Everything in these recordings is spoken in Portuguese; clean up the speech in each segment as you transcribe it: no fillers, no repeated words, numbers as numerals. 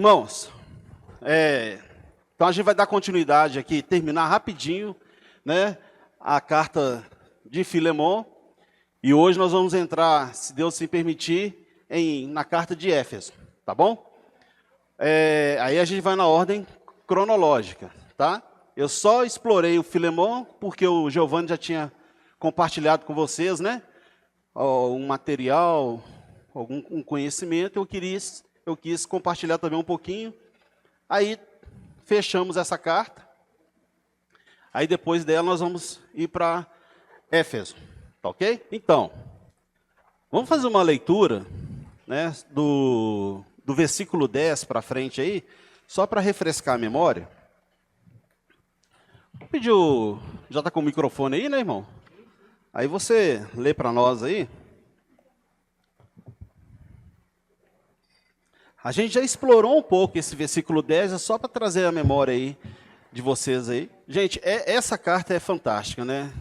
Irmãos, então a gente vai dar continuidade aqui, terminar rapidinho, né, a carta de Filemon, e hoje nós vamos entrar, se Deus se permitir, na carta de Éfeso, tá bom? Aí a gente vai na ordem cronológica, tá? Eu só explorei o Filemon porque o Giovanni já tinha compartilhado com vocês, né, um material, um conhecimento, eu quis compartilhar também um pouquinho. Aí fechamos essa carta. Aí depois dela nós vamos ir para Éfeso, tá ok? Então, vamos fazer uma leitura, né, do versículo 10 para frente aí, só para refrescar a memória. Vou pedir já está com o microfone aí, né, irmão? Aí você lê para nós aí. A gente já explorou um pouco esse versículo 10, é só para trazer a memória aí de vocês aí. Gente, essa carta é fantástica, né?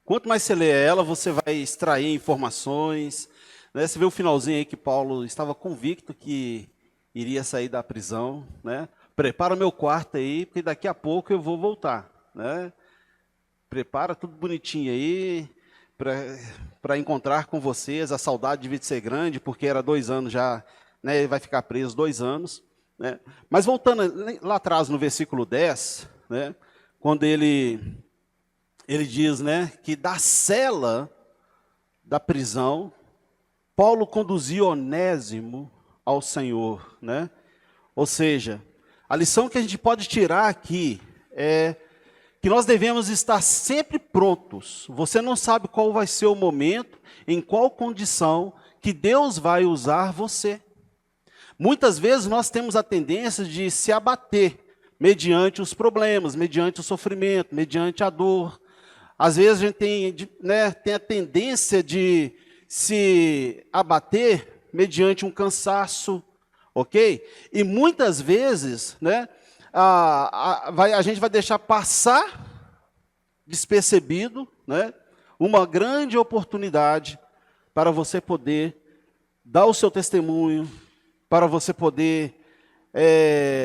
Quanto mais você lê ela, você vai extrair informações, né? Você vê o finalzinho aí que Paulo estava convicto que iria sair da prisão, né? Prepara meu quarto aí, porque daqui a pouco eu vou voltar, né? Prepara tudo bonitinho aí, para encontrar com vocês. A saudade devia ser grande, porque era 2 anos já, né, ele vai ficar preso 2 anos. Né? Mas voltando lá atrás no versículo 10, né, quando ele diz, né, que da cela da prisão, Paulo conduziu Onésimo ao Senhor. Né? Ou seja, a lição que a gente pode tirar aqui é que nós devemos estar sempre prontos. Você não sabe qual vai ser o momento, em qual condição que Deus vai usar você. Muitas vezes nós temos a tendência de se abater mediante os problemas, mediante o sofrimento, mediante a dor. Às vezes a gente tem a tendência de se abater mediante um cansaço, ok? E muitas vezes, né, a gente vai deixar passar despercebido, né, uma grande oportunidade para você poder dar o seu testemunho, para você poder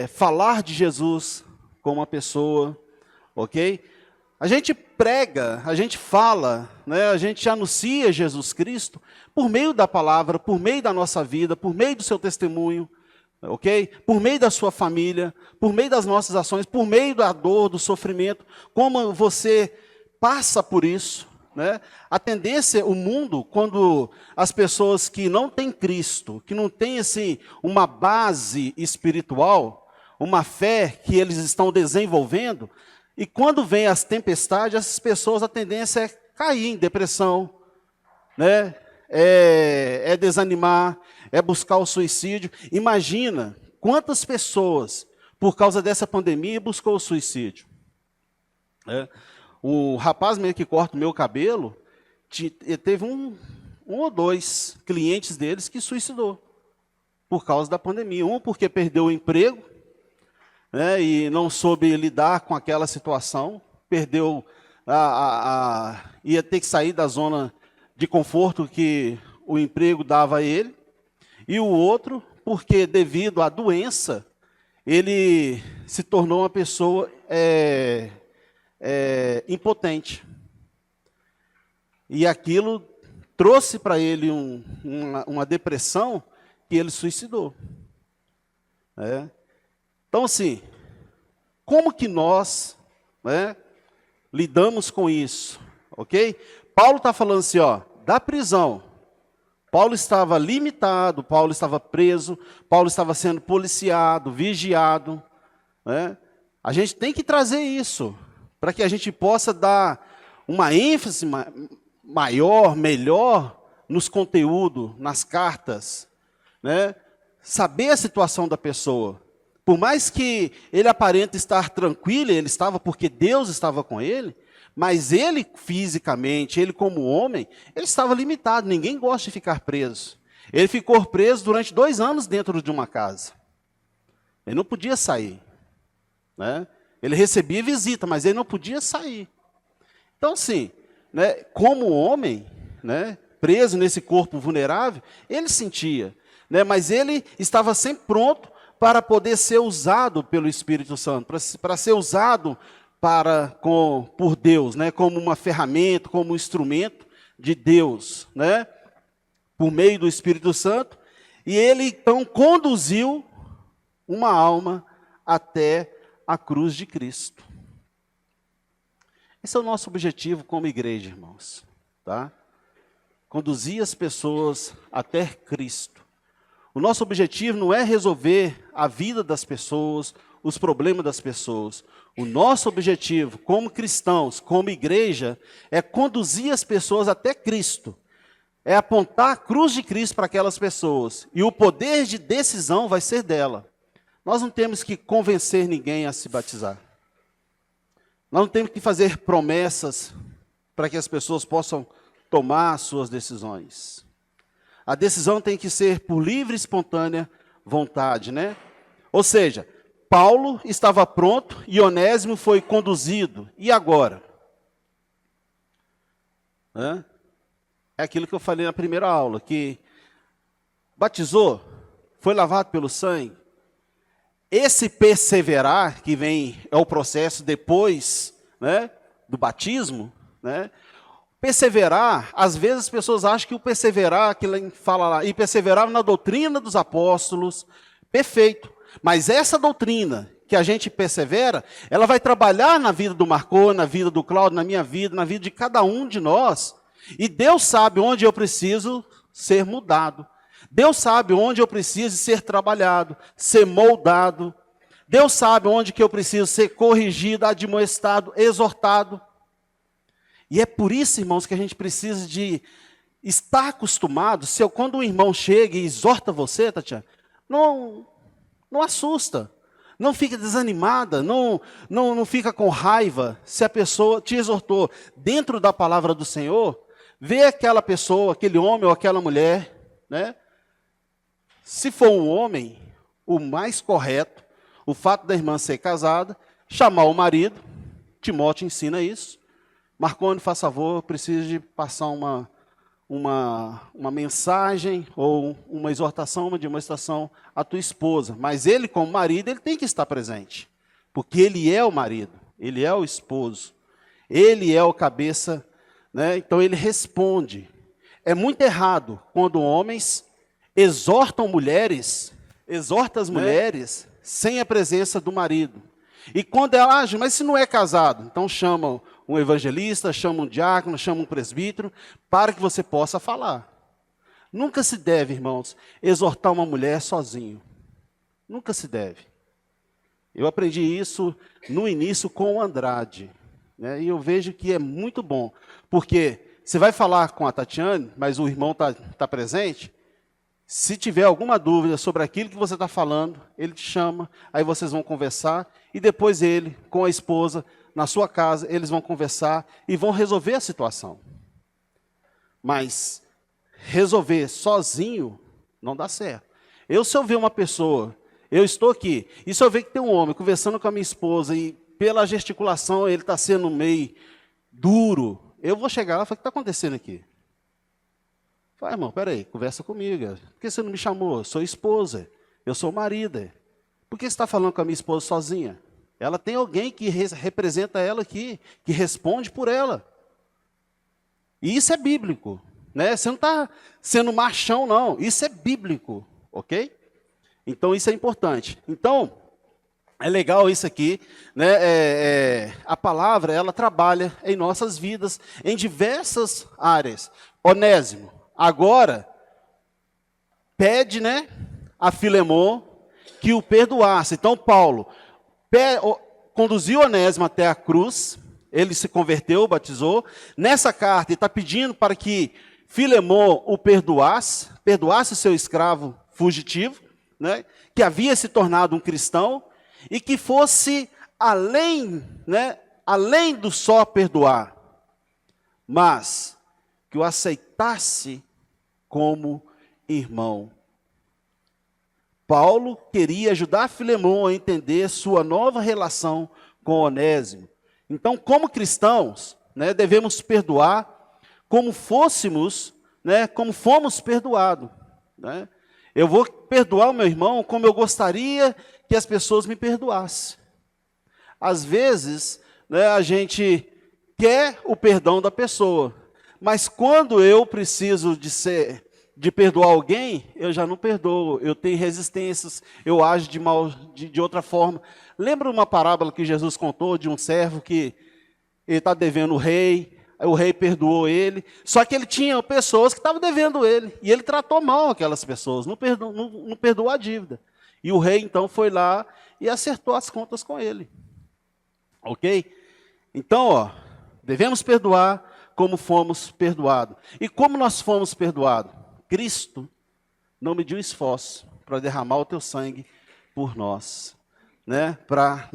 falar de Jesus com uma pessoa, ok? A gente prega, a gente fala, né, a gente anuncia Jesus Cristo por meio da palavra, por meio da nossa vida, por meio do seu testemunho, ok? Por meio da sua família, por meio das nossas ações, por meio da dor, do sofrimento, como você passa por isso, né? A tendência, o mundo, quando as pessoas que não têm Cristo, que não têm assim, uma base espiritual, uma fé que eles estão desenvolvendo, e quando vem as tempestades, essas pessoas, a tendência é cair em depressão, né? É desanimar, é buscar o suicídio. Imagina quantas pessoas, por causa dessa pandemia, buscou o suicídio. O rapaz mesmo que corta o meu cabelo, teve um ou 2 clientes deles que suicidou, por causa da pandemia. Um porque perdeu o emprego, né, e não soube lidar com aquela situação, perdeu, ia ter que sair da zona de conforto que o emprego dava a ele, e o outro, porque devido à doença, ele se tornou uma pessoa impotente. E aquilo trouxe para ele uma depressão que ele suicidou. Então, assim, como que nós, né, lidamos com isso? Ok? Paulo está falando assim, ó, da prisão. Paulo estava limitado, Paulo estava preso, Paulo estava sendo policiado, vigiado. Né? A gente tem que trazer isso, para que a gente possa dar uma ênfase maior, melhor, nos conteúdos, nas cartas. Né? Saber a situação da pessoa. Por mais que ele aparente estar tranquilo, ele estava porque Deus estava com ele, mas ele fisicamente, ele como homem, ele estava limitado. Ninguém gosta de ficar preso. Ele ficou preso durante 2 anos dentro de uma casa. Ele não podia sair. Né? Ele recebia visita, mas ele não podia sair. Então, sim, né, como homem, né, preso nesse corpo vulnerável, ele sentia. Né, mas ele estava sempre pronto para poder ser usado pelo Espírito Santo, para ser usado por Deus, né? Como uma ferramenta, como um instrumento de Deus, né? Por meio do Espírito Santo. E ele então conduziu uma alma até a cruz de Cristo. Esse é o nosso objetivo como igreja, irmãos, tá? Conduzir as pessoas até Cristo. O nosso objetivo não é resolver a vida das pessoas, os problemas das pessoas. O nosso objetivo, como cristãos, como igreja, é conduzir as pessoas até Cristo. É apontar a cruz de Cristo para aquelas pessoas. E o poder de decisão vai ser dela. Nós não temos que convencer ninguém a se batizar. Nós não temos que fazer promessas para que as pessoas possam tomar suas decisões. A decisão tem que ser por livre e espontânea vontade, né? Ou seja, Paulo estava pronto e Onésimo foi conduzido. E agora? É aquilo que eu falei na primeira aula, que batizou, foi lavado pelo sangue. Esse perseverar, que vem, é o processo depois, né, do batismo, né? Perseverar, às vezes as pessoas acham que o perseverar, que ele fala lá, e perseverar na doutrina dos apóstolos, perfeito. Mas essa doutrina que a gente persevera, ela vai trabalhar na vida do Marcô, na vida do Cláudio, na minha vida, na vida de cada um de nós. E Deus sabe onde eu preciso ser mudado. Deus sabe onde eu preciso ser trabalhado, ser moldado. Deus sabe onde que eu preciso ser corrigido, admoestado, exortado. E é por isso, irmãos, que a gente precisa de estar acostumado. Quando um irmão chega e exorta você, Tatiana, não assusta. Não fica desanimada, não fica com raiva. Se a pessoa te exortou dentro da palavra do Senhor, vê aquela pessoa, aquele homem ou aquela mulher, né? Se for um homem, o mais correto, o fato da irmã ser casada, chamar o marido, Timóteo ensina isso. Marconi, faz favor, preciso de passar uma mensagem ou uma exortação, uma demonstração à tua esposa. Mas ele, como marido, ele tem que estar presente. Porque ele é o marido, ele é o esposo, ele é o cabeça, né? Então ele responde. É muito errado quando homens exortam as mulheres sem a presença do marido. E quando ela age, mas se não é casado, então chamam um evangelista, chamam um diácono, chamam um presbítero, para que você possa falar. Nunca se deve, irmãos, exortar uma mulher sozinho. Nunca se deve. Eu aprendi isso no início com o Andrade, né? E eu vejo que é muito bom, porque você vai falar com a Tatiane, mas o irmão está presente. Se tiver alguma dúvida sobre aquilo que você está falando, ele te chama, aí vocês vão conversar, e depois ele, com a esposa, na sua casa, eles vão conversar e vão resolver a situação. Mas resolver sozinho não dá certo. Se eu ver uma pessoa, eu estou aqui, e se eu ver que tem um homem conversando com a minha esposa, e pela gesticulação ele está sendo meio duro, eu vou chegar lá e falar, o que está acontecendo aqui? Fala, irmão, peraí, conversa comigo. Por que você não me chamou? Eu sou esposa, eu sou marida. Por que você está falando com a minha esposa sozinha? Ela tem alguém que representa ela aqui, que responde por ela. E isso é bíblico, né? Você não está sendo machão, não. Isso é bíblico, ok? Então, isso é importante. Então, é legal isso aqui, né? A palavra, ela trabalha em nossas vidas, em diversas áreas. Onésimo, agora, pede, né, a Filemon que o perdoasse. Então, Paulo conduziu Onésimo até a cruz, ele se converteu, batizou. Nessa carta, ele está pedindo para que Filemon o perdoasse o seu escravo fugitivo, né, que havia se tornado um cristão, e que fosse além, né, além do só perdoar, mas que o aceitasse como irmão. Paulo queria ajudar Filemon a entender sua nova relação com Onésimo. Então, como cristãos, né, devemos perdoar como fôssemos, né, como fomos perdoados, né? Eu vou perdoar o meu irmão como eu gostaria que as pessoas me perdoassem. Às vezes, né, a gente quer o perdão da pessoa, mas quando eu preciso de perdoar alguém, eu já não perdoo, eu tenho resistências, eu ajo de outra forma. Lembra uma parábola que Jesus contou de um servo que ele está devendo o rei perdoou ele, só que ele tinha pessoas que estavam devendo ele, e ele tratou mal aquelas pessoas, não perdoou a dívida. E o rei então foi lá e acertou as contas com ele. Ok? Então, ó, devemos perdoar como fomos perdoados. E como nós fomos perdoados? Cristo não mediu esforço para derramar o teu sangue por nós, né? Para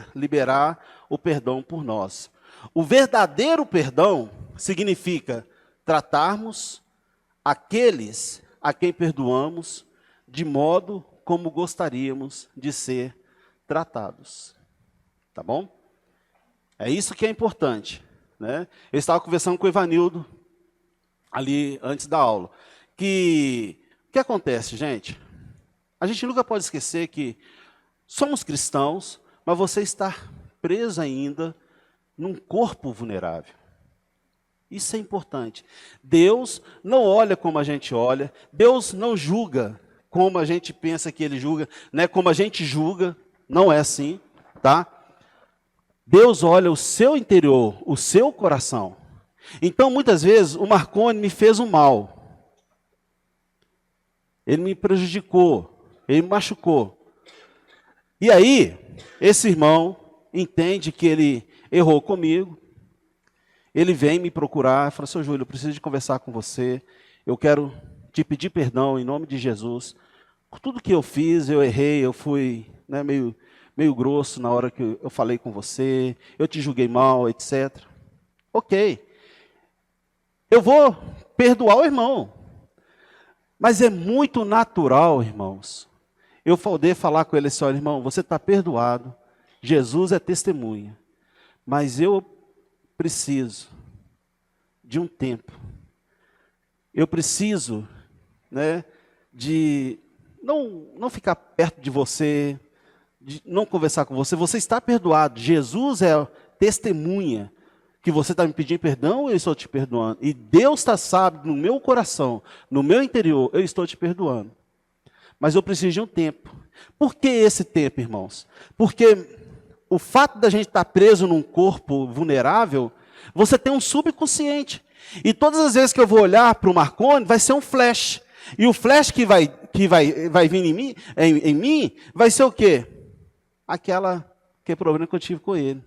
liberar o perdão por nós. O verdadeiro perdão significa tratarmos aqueles a quem perdoamos de modo como gostaríamos de ser tratados. Tá bom? É isso que é importante, né? Eu estava conversando com o Ivanildo ali antes da aula. O que acontece, gente? A gente nunca pode esquecer que somos cristãos, mas você está preso ainda num corpo vulnerável. Isso é importante. Deus não olha como a gente olha, Deus não julga como a gente pensa que Ele julga, não é como a gente julga, não é assim, tá? Deus olha o seu interior, o seu coração. Então, muitas vezes, o Marconi me fez um mal. Ele me prejudicou, ele me machucou. E aí, esse irmão entende que ele errou comigo, ele vem me procurar e fala, seu Júlio, eu preciso de conversar com você, eu quero te pedir perdão em nome de Jesus. Por tudo que eu fiz, eu errei, eu fui, né, meio grosso na hora que eu falei com você, eu te julguei mal, etc. Ok, eu vou perdoar o irmão, mas é muito natural, irmãos, eu poder falar com ele assim, olha, irmão, você está perdoado, Jesus é testemunha, mas eu preciso de um tempo, eu preciso, né, de não ficar perto de você, de não conversar com você, você está perdoado, Jesus é testemunha, que você está me pedindo perdão, eu estou te perdoando, e Deus sabe no meu coração, no meu interior, eu estou te perdoando, mas eu preciso de um tempo. Por que esse tempo, irmãos? Porque o fato da gente estar preso num corpo vulnerável, você tem um subconsciente. E todas as vezes que eu vou olhar para o Marconi, vai ser um flash. E o flash que vai vir em mim, vai ser o quê? Aquele problema que eu tive com ele.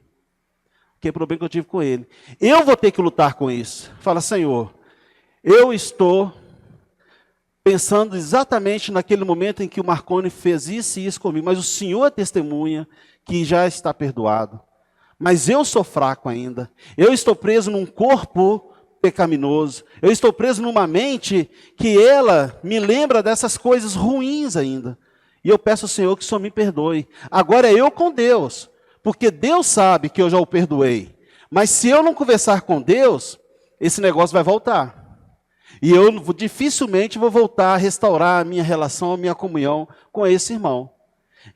Aquele problema que eu tive com ele. Eu vou ter que lutar com isso. Fala, Senhor, eu estou pensando exatamente naquele momento em que o Marconi fez isso e isso comigo, mas o Senhor é testemunha que já está perdoado. Mas eu sou fraco ainda. Eu estou preso num corpo pecaminoso. Eu estou preso numa mente que ela me lembra dessas coisas ruins ainda. E eu peço ao Senhor que o Senhor me perdoe. Agora é eu com Deus, porque Deus sabe que eu já o perdoei. Mas se eu não conversar com Deus, esse negócio vai voltar. E eu dificilmente vou voltar a restaurar a minha relação, a minha comunhão com esse irmão.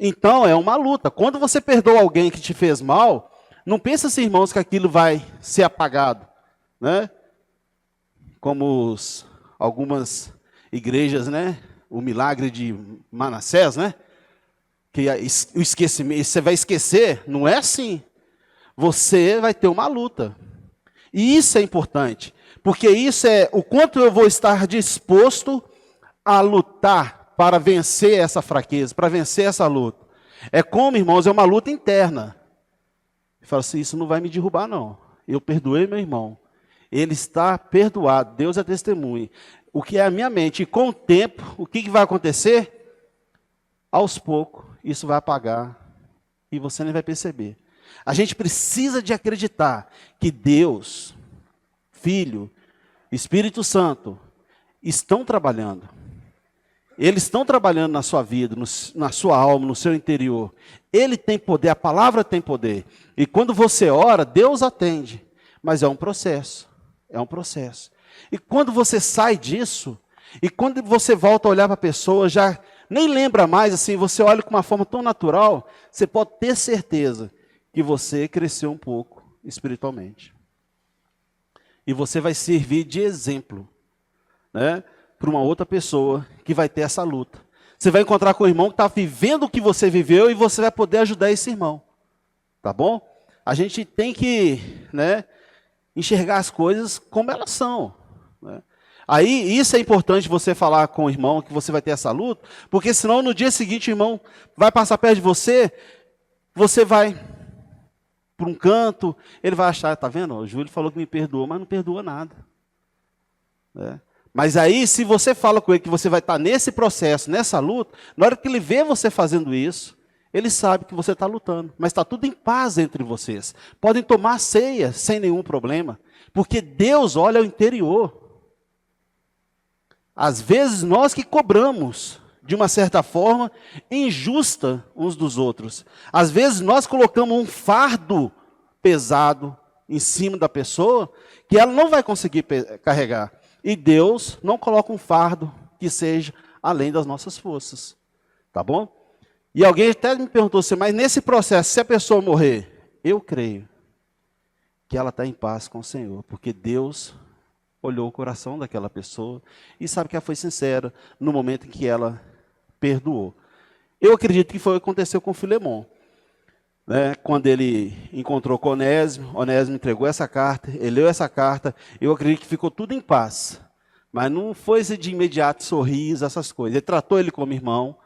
Então, é uma luta. Quando você perdoa alguém que te fez mal, não pensa assim, irmãos, que aquilo vai ser apagado, né? Como algumas igrejas, né? O milagre de Manassés, né? Que o esquecimento, você vai esquecer, não é assim. Você vai ter uma luta. E isso é importante, porque isso é o quanto eu vou estar disposto a lutar para vencer essa fraqueza, para vencer essa luta. É como, irmãos, é uma luta interna. Fala assim, isso não vai me derrubar, não. Eu perdoei meu irmão. Ele está perdoado. Deus é testemunha. O que é a minha mente. E com o tempo, o que vai acontecer? Aos poucos, isso vai apagar. E você nem vai perceber. A gente precisa de acreditar que Deus, Filho, Espírito Santo, estão trabalhando. Eles estão trabalhando na sua vida, na sua alma, no seu interior. Ele tem poder, a palavra tem poder. E quando você ora, Deus atende. Mas é um processo. É um processo. E quando você sai disso, E quando você volta a olhar para a pessoa, já nem lembra mais, assim, você olha com uma forma tão natural, você pode ter certeza que você cresceu um pouco espiritualmente. E você vai servir de exemplo, né, para uma outra pessoa que vai ter essa luta. Você vai encontrar com o irmão que está vivendo o que você viveu e você vai poder ajudar esse irmão. Tá bom? A gente tem que, né, enxergar as coisas como elas são, né? Aí, isso é importante você falar com o irmão que você vai ter essa luta, porque senão no dia seguinte o irmão vai passar perto de você, você vai para um canto, ele vai achar, tá vendo? O Júlio falou que me perdoou, mas não perdoa nada, né? Mas aí, se você fala com ele que você vai estar nesse processo, nessa luta, na hora que ele vê você fazendo isso, ele sabe que você está lutando, mas está tudo em paz entre vocês. Podem tomar ceia sem nenhum problema, porque Deus olha o interior. Às vezes nós que cobramos, de uma certa forma, injusta uns dos outros. Às vezes nós colocamos um fardo pesado em cima da pessoa, que ela não vai conseguir carregar. E Deus não coloca um fardo que seja além das nossas forças. Tá bom? E alguém até me perguntou assim, mas nesse processo, se a pessoa morrer, eu creio que ela está em paz com o Senhor, porque Deus olhou o coração daquela pessoa e sabe que ela foi sincera no momento em que ela perdoou. Eu acredito que foi o que aconteceu com Filemon, né? Quando ele encontrou com Onésimo, Onésimo entregou essa carta, ele leu essa carta, eu acredito que ficou tudo em paz. Mas não foi de imediato sorriso, essas coisas. Ele tratou ele como irmão,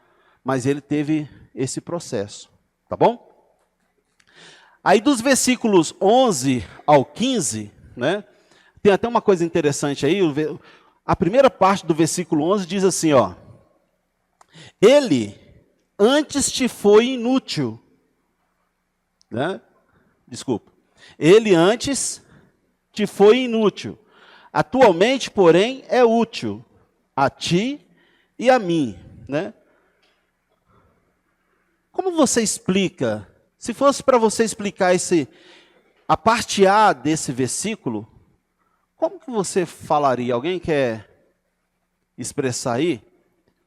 mas ele teve esse processo, tá bom? Aí dos versículos 11 ao 15, né? Tem até uma coisa interessante aí, a primeira parte do versículo 11 diz assim, ó: ele antes te foi inútil, né? Desculpa. Ele antes te foi inútil, atualmente, porém, é útil a ti e a mim, né? Como você explica, se fosse para você explicar a parte A desse versículo, como que você falaria? Alguém quer expressar aí?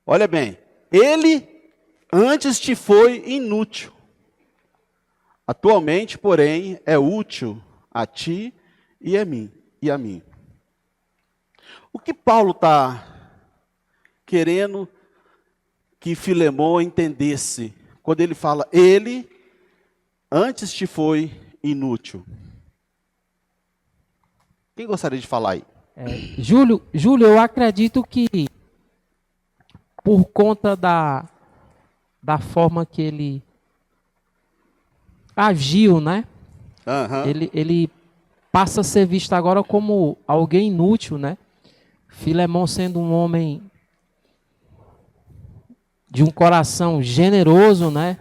Olha bem, ele antes te foi inútil, atualmente, porém, é útil a ti e a mim. O que Paulo está querendo que Filemon entendesse quando ele fala, ele antes te foi inútil? Quem gostaria de falar aí? Júlio, eu acredito que por conta da forma que ele agiu, né? Uhum. Ele passa a ser visto agora como alguém inútil, né? Filemon sendo um homem de um coração generoso, né?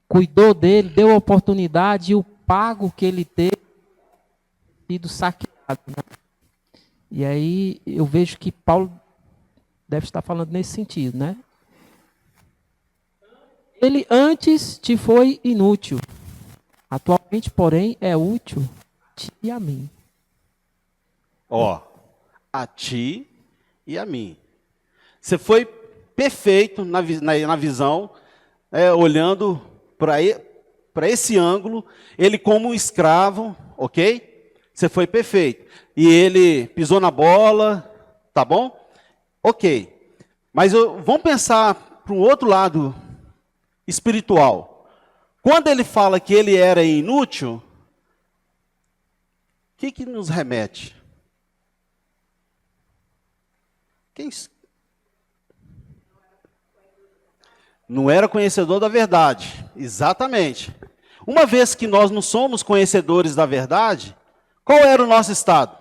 Cuidou dele, deu oportunidade e o pago que ele teve sido saqueado, né? E aí eu vejo que Paulo deve estar falando nesse sentido, né? Ele antes te foi inútil, atualmente, porém, é útil a ti e a mim. Ó, a ti e a mim. Você foi perfeito na visão, olhando para esse ângulo, ele como um escravo, ok? Você foi perfeito. E ele pisou na bola, tá bom? Ok. Mas vamos pensar para um outro lado espiritual. Quando ele fala que ele era inútil, o que nos remete? Não era conhecedor da verdade. Exatamente. Uma vez que nós não somos conhecedores da verdade, qual era o nosso estado?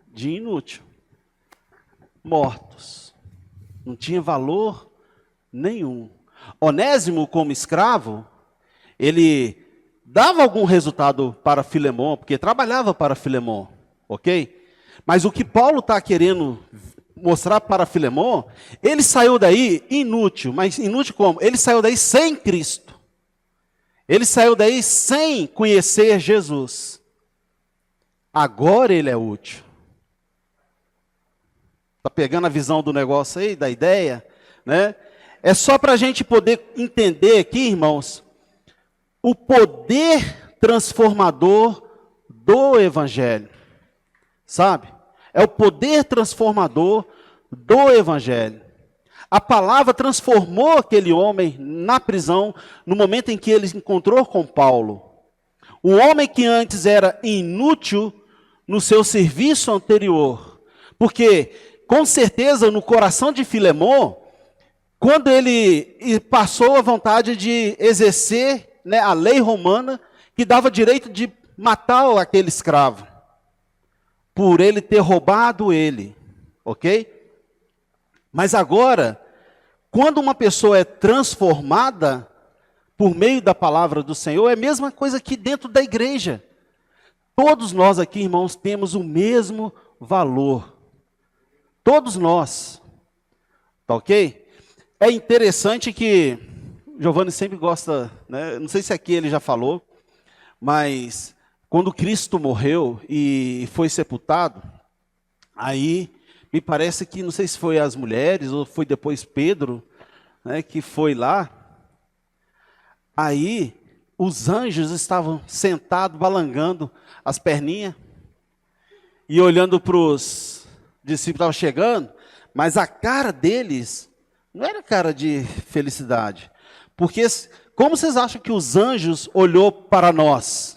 De inútil. Mortos. Não tinha valor nenhum. Onésimo, como escravo, ele dava algum resultado para Filemon, porque trabalhava para Filemon, ok? Mas o que Paulo está querendo mostrar para Filemon, ele saiu daí inútil, mas inútil como? Ele saiu daí sem Cristo. Ele saiu daí sem conhecer Jesus. Agora ele é útil. Está pegando a visão do negócio aí, da ideia, né? É só para a gente poder entender aqui, irmãos, o poder transformador do Evangelho, sabe? É o poder transformador do Evangelho. A palavra transformou aquele homem na prisão no momento em que ele se encontrou com Paulo. Um homem que antes era inútil no seu serviço anterior, porque com certeza no coração de Filemão, quando ele passou a vontade de exercer, né, a lei romana que dava direito de matar aquele escravo, por ele ter roubado ele, ok? Mas agora, quando uma pessoa é transformada por meio da palavra do Senhor, é a mesma coisa que dentro da igreja. Todos nós aqui, irmãos, temos o mesmo valor. Todos nós. Tá ok? É interessante que Giovanni sempre gosta, né? Não sei se aqui ele já falou, mas quando Cristo morreu e foi sepultado, aí me parece que, não sei se foi as mulheres ou foi depois Pedro, né, que foi lá. Aí os anjos estavam sentados, balangando as perninhas e olhando para os discípulos que estavam chegando, mas a cara deles não era cara de felicidade. Porque como vocês acham que os anjos olhou para nós?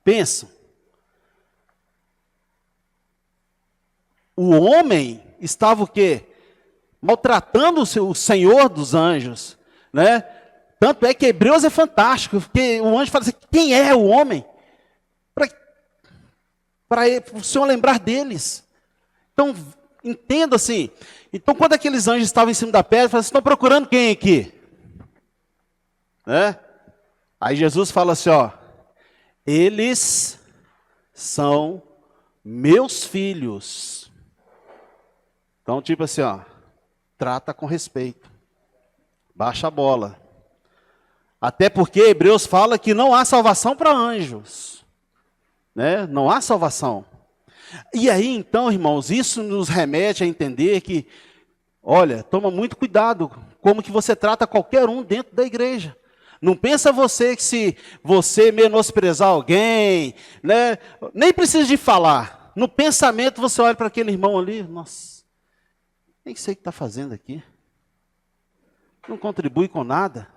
Pensam. O homem estava o quê? Maltratando o Senhor dos anjos, né? Tanto é que Hebreus é fantástico, porque o anjo fala assim, quem é o homem? Para o Senhor lembrar deles. Então, entenda assim. Então, quando aqueles anjos estavam em cima da pedra, falaram assim, estão procurando quem aqui? Né? Aí Jesus fala assim, ó, eles são meus filhos. Então, tipo assim, ó, trata com respeito. Baixa a bola. Até porque Hebreus fala que não há salvação para anjos. Né? Não há salvação. E aí, então, irmãos, isso nos remete a entender que, olha, toma muito cuidado como que você trata qualquer um dentro da igreja. Não pensa você que se você menosprezar alguém, né, nem precisa de falar. No pensamento você olha para aquele irmão ali, nossa, nem sei o que está fazendo aqui. Não contribui com nada.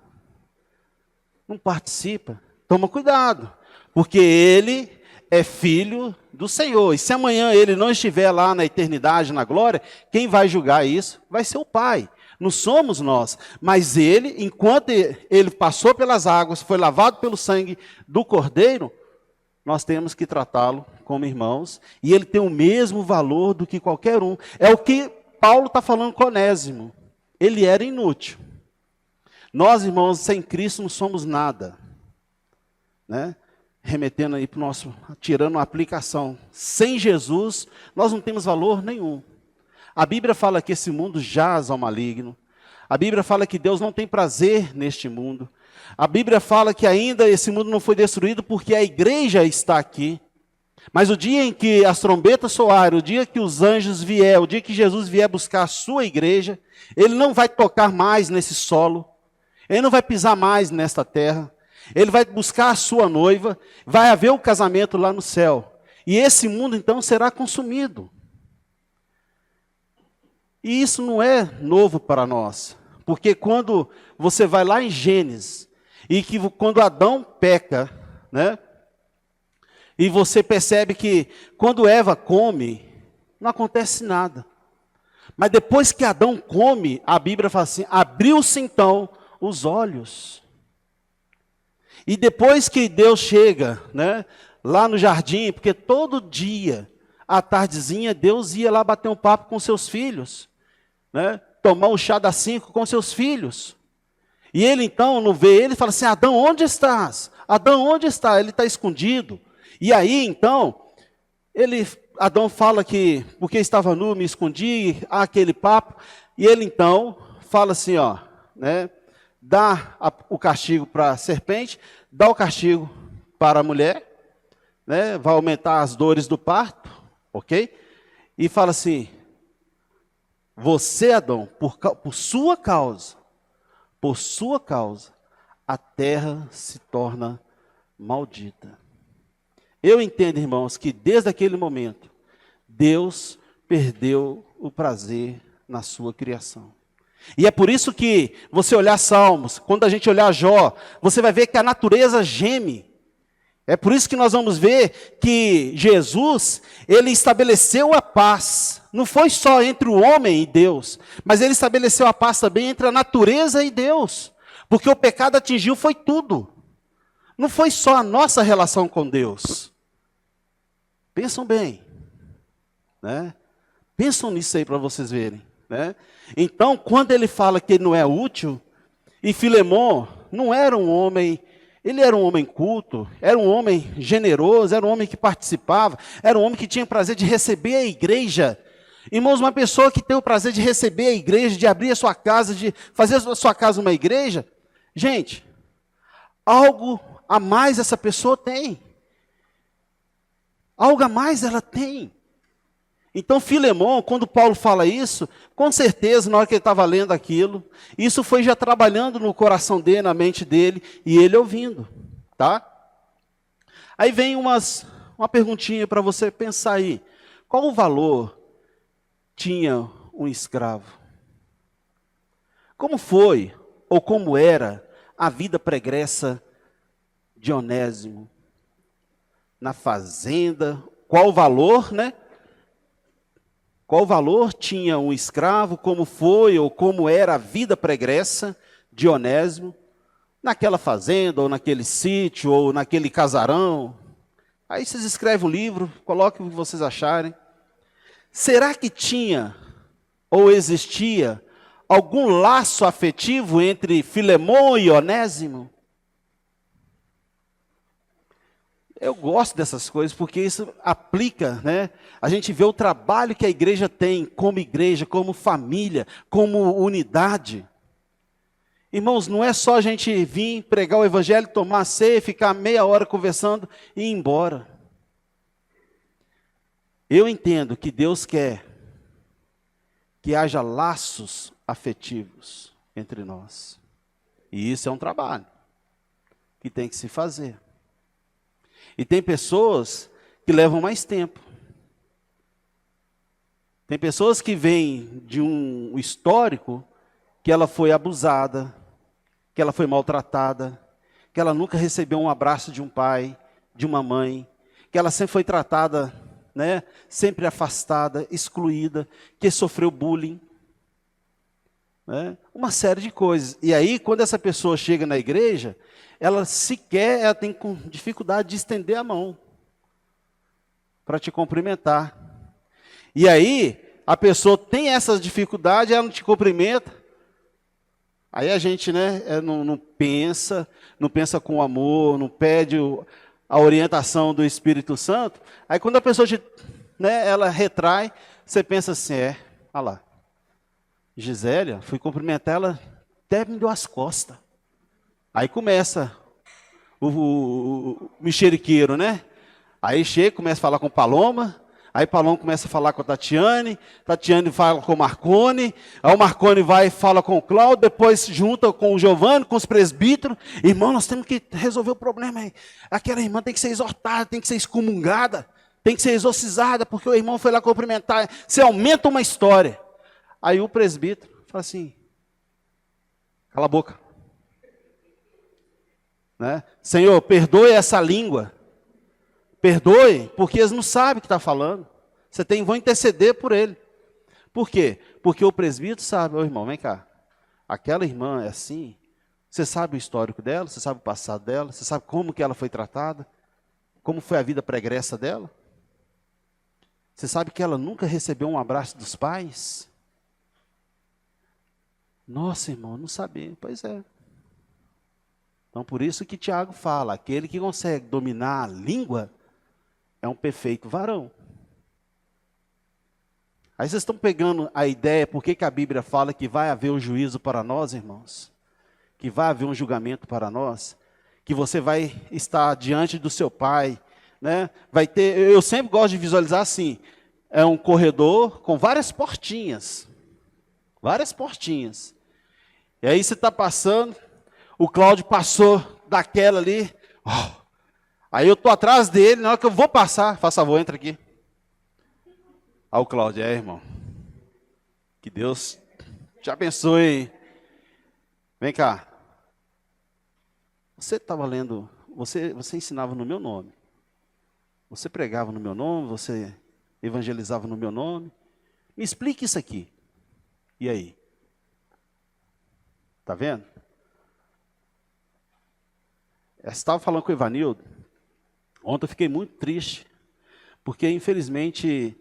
Não participa. Toma cuidado, porque ele é filho do Senhor. E se amanhã ele não estiver lá na eternidade, na glória, quem vai julgar isso vai ser o Pai. Não somos nós. Mas ele, enquanto ele passou pelas águas, foi lavado pelo sangue do Cordeiro, nós temos que tratá-lo como irmãos. E ele tem o mesmo valor do que qualquer um. É o que Paulo está falando com Onésimo. Ele era inútil. Nós, irmãos, sem Cristo não somos nada. Né? Remetendo aí para o nosso, tirando a aplicação. Sem Jesus, nós não temos valor nenhum. A Bíblia fala que esse mundo jaz ao maligno. A Bíblia fala que Deus não tem prazer neste mundo. A Bíblia fala que ainda esse mundo não foi destruído porque a igreja está aqui. Mas o dia em que as trombetas soarem, o dia que os anjos vier, o dia que Jesus vier buscar a sua igreja, ele não vai tocar mais nesse solo. Ele não vai pisar mais nesta terra. Ele vai buscar a sua noiva. Vai haver o casamento lá no céu. E esse mundo então será consumido. E isso não é novo para nós. Porque quando você vai lá em Gênesis, e que quando Adão peca, né? E você percebe que quando Eva come, não acontece nada. Mas depois que Adão come, a Bíblia fala assim, abriu-se então os olhos. E depois que Deus chega, né, lá no jardim, porque todo dia, à tardezinha, Deus ia lá bater um papo com seus filhos, né, tomar um chá das 5 com seus filhos. E ele então, não vê ele, fala assim, Adão, onde estás? Adão, onde está? Ele está escondido. E aí, então, Adão fala que, porque estava nu, me escondi, há aquele papo. E ele então, fala assim, ó, né, dá o castigo para a serpente, dá o castigo para a mulher, né, vai aumentar as dores do parto, ok? e fala assim: você, Adão, por sua causa, a terra se torna maldita. Eu entendo, irmãos, que desde aquele momento, Deus perdeu o prazer na sua criação. E é por isso que você olhar Salmos, quando a gente olhar Jó, você vai ver que a natureza geme. É por isso que nós vamos ver que Jesus, ele estabeleceu a paz. Não foi só entre o homem e Deus, mas ele estabeleceu a paz também entre a natureza e Deus. Porque o pecado atingiu foi tudo. Não foi só a nossa relação com Deus. Pensam bem, né? Pensam nisso aí para vocês verem, né? Então, quando ele fala que ele não é útil, e Filemon não era um homem, ele era um homem culto, era um homem generoso, era um homem que participava, era um homem que tinha prazer de receber a igreja. Irmãos, uma pessoa que tem o prazer de receber a igreja, de abrir a sua casa, de fazer a sua casa uma igreja, gente, algo a mais essa pessoa tem. Algo a mais ela tem. Então, Filemon, quando Paulo fala isso, com certeza, na hora que ele estava lendo aquilo, isso foi já trabalhando no coração dele, na mente dele, e ele ouvindo, tá? Aí vem uma perguntinha para você pensar aí. Qual o valor tinha um escravo? Como foi, ou como era, a vida pregressa de Onésimo? Na fazenda, qual o valor, né? Qual valor tinha um escravo, como foi ou como era a vida pregressa de Onésimo, naquela fazenda, ou naquele sítio, ou naquele casarão. Aí vocês escrevem o livro, coloquem o que vocês acharem. Será que tinha ou existia algum laço afetivo entre Filemon e Onésimo? Eu gosto dessas coisas porque isso aplica, né? A gente vê o trabalho que a igreja tem como igreja, como família, como unidade. Irmãos, não é só a gente vir pregar o evangelho, tomar a ceia, ficar meia hora conversando e ir embora. Eu entendo que Deus quer que haja laços afetivos entre nós. E isso é um trabalho que tem que se fazer. E tem pessoas que levam mais tempo. Tem pessoas que vêm de um histórico que ela foi abusada, que ela foi maltratada, que ela nunca recebeu um abraço de um pai, de uma mãe, que ela sempre foi tratada, né, sempre afastada, excluída, que sofreu bullying, né, uma série de coisas. E aí, quando essa pessoa chega na igreja, ela tem dificuldade de estender a mão para te cumprimentar. E aí, a pessoa tem essa dificuldade, ela não te cumprimenta. Aí a gente, né, não pensa com amor, não pede a orientação do Espírito Santo. Aí quando a pessoa, né, ela retrai, você pensa assim, olha lá, Gisélia, fui cumprimentar ela, até me deu as costas. Aí começa o mexeriqueiro, né? Aí chega, começa a falar com Paloma, aí Paloma começa a falar com a Tatiane fala com o Marcone, aí o Marcone vai e fala com o Cláudio, depois junta com o Giovanni, com os presbíteros. Irmão, nós temos que resolver o problema aí. Aquela irmã tem que ser exortada, tem que ser excomungada, tem que ser exorcizada, porque o irmão foi lá cumprimentar. Você aumenta uma história. Aí o presbítero fala assim, cala a boca. Né? Senhor, perdoe essa língua. Perdoe, porque eles não sabem o que está falando. Vão interceder por ele. Por quê? Porque o presbítero sabe, irmão, vem cá. Aquela irmã é assim. Você sabe o histórico dela? Você sabe o passado dela? Você sabe como que ela foi tratada? Como foi a vida pregressa dela? Você sabe que ela nunca recebeu um abraço dos pais? Nossa, irmão, não sabia. Pois é. Então, por isso que Tiago fala, aquele que consegue dominar a língua é um perfeito varão. Aí vocês estão pegando a ideia, por que a Bíblia fala que vai haver um juízo para nós, irmãos? Que vai haver um julgamento para nós? Que você vai estar diante do seu pai, né? Vai ter, eu sempre gosto de visualizar assim, é um corredor com várias portinhas. Várias portinhas. E aí você está passando, o Cláudio passou daquela ali. Aí eu estou atrás dele, na hora que eu vou passar, faz favor, entra aqui. Aí o Cláudio, irmão, que Deus te abençoe. Vem cá. Você estava lendo, você ensinava no meu nome. Você pregava no meu nome, você evangelizava no meu nome. Me explique isso aqui. E aí? Está vendo? Eu estava falando com o Ivanildo. Ontem eu fiquei muito triste, porque infelizmente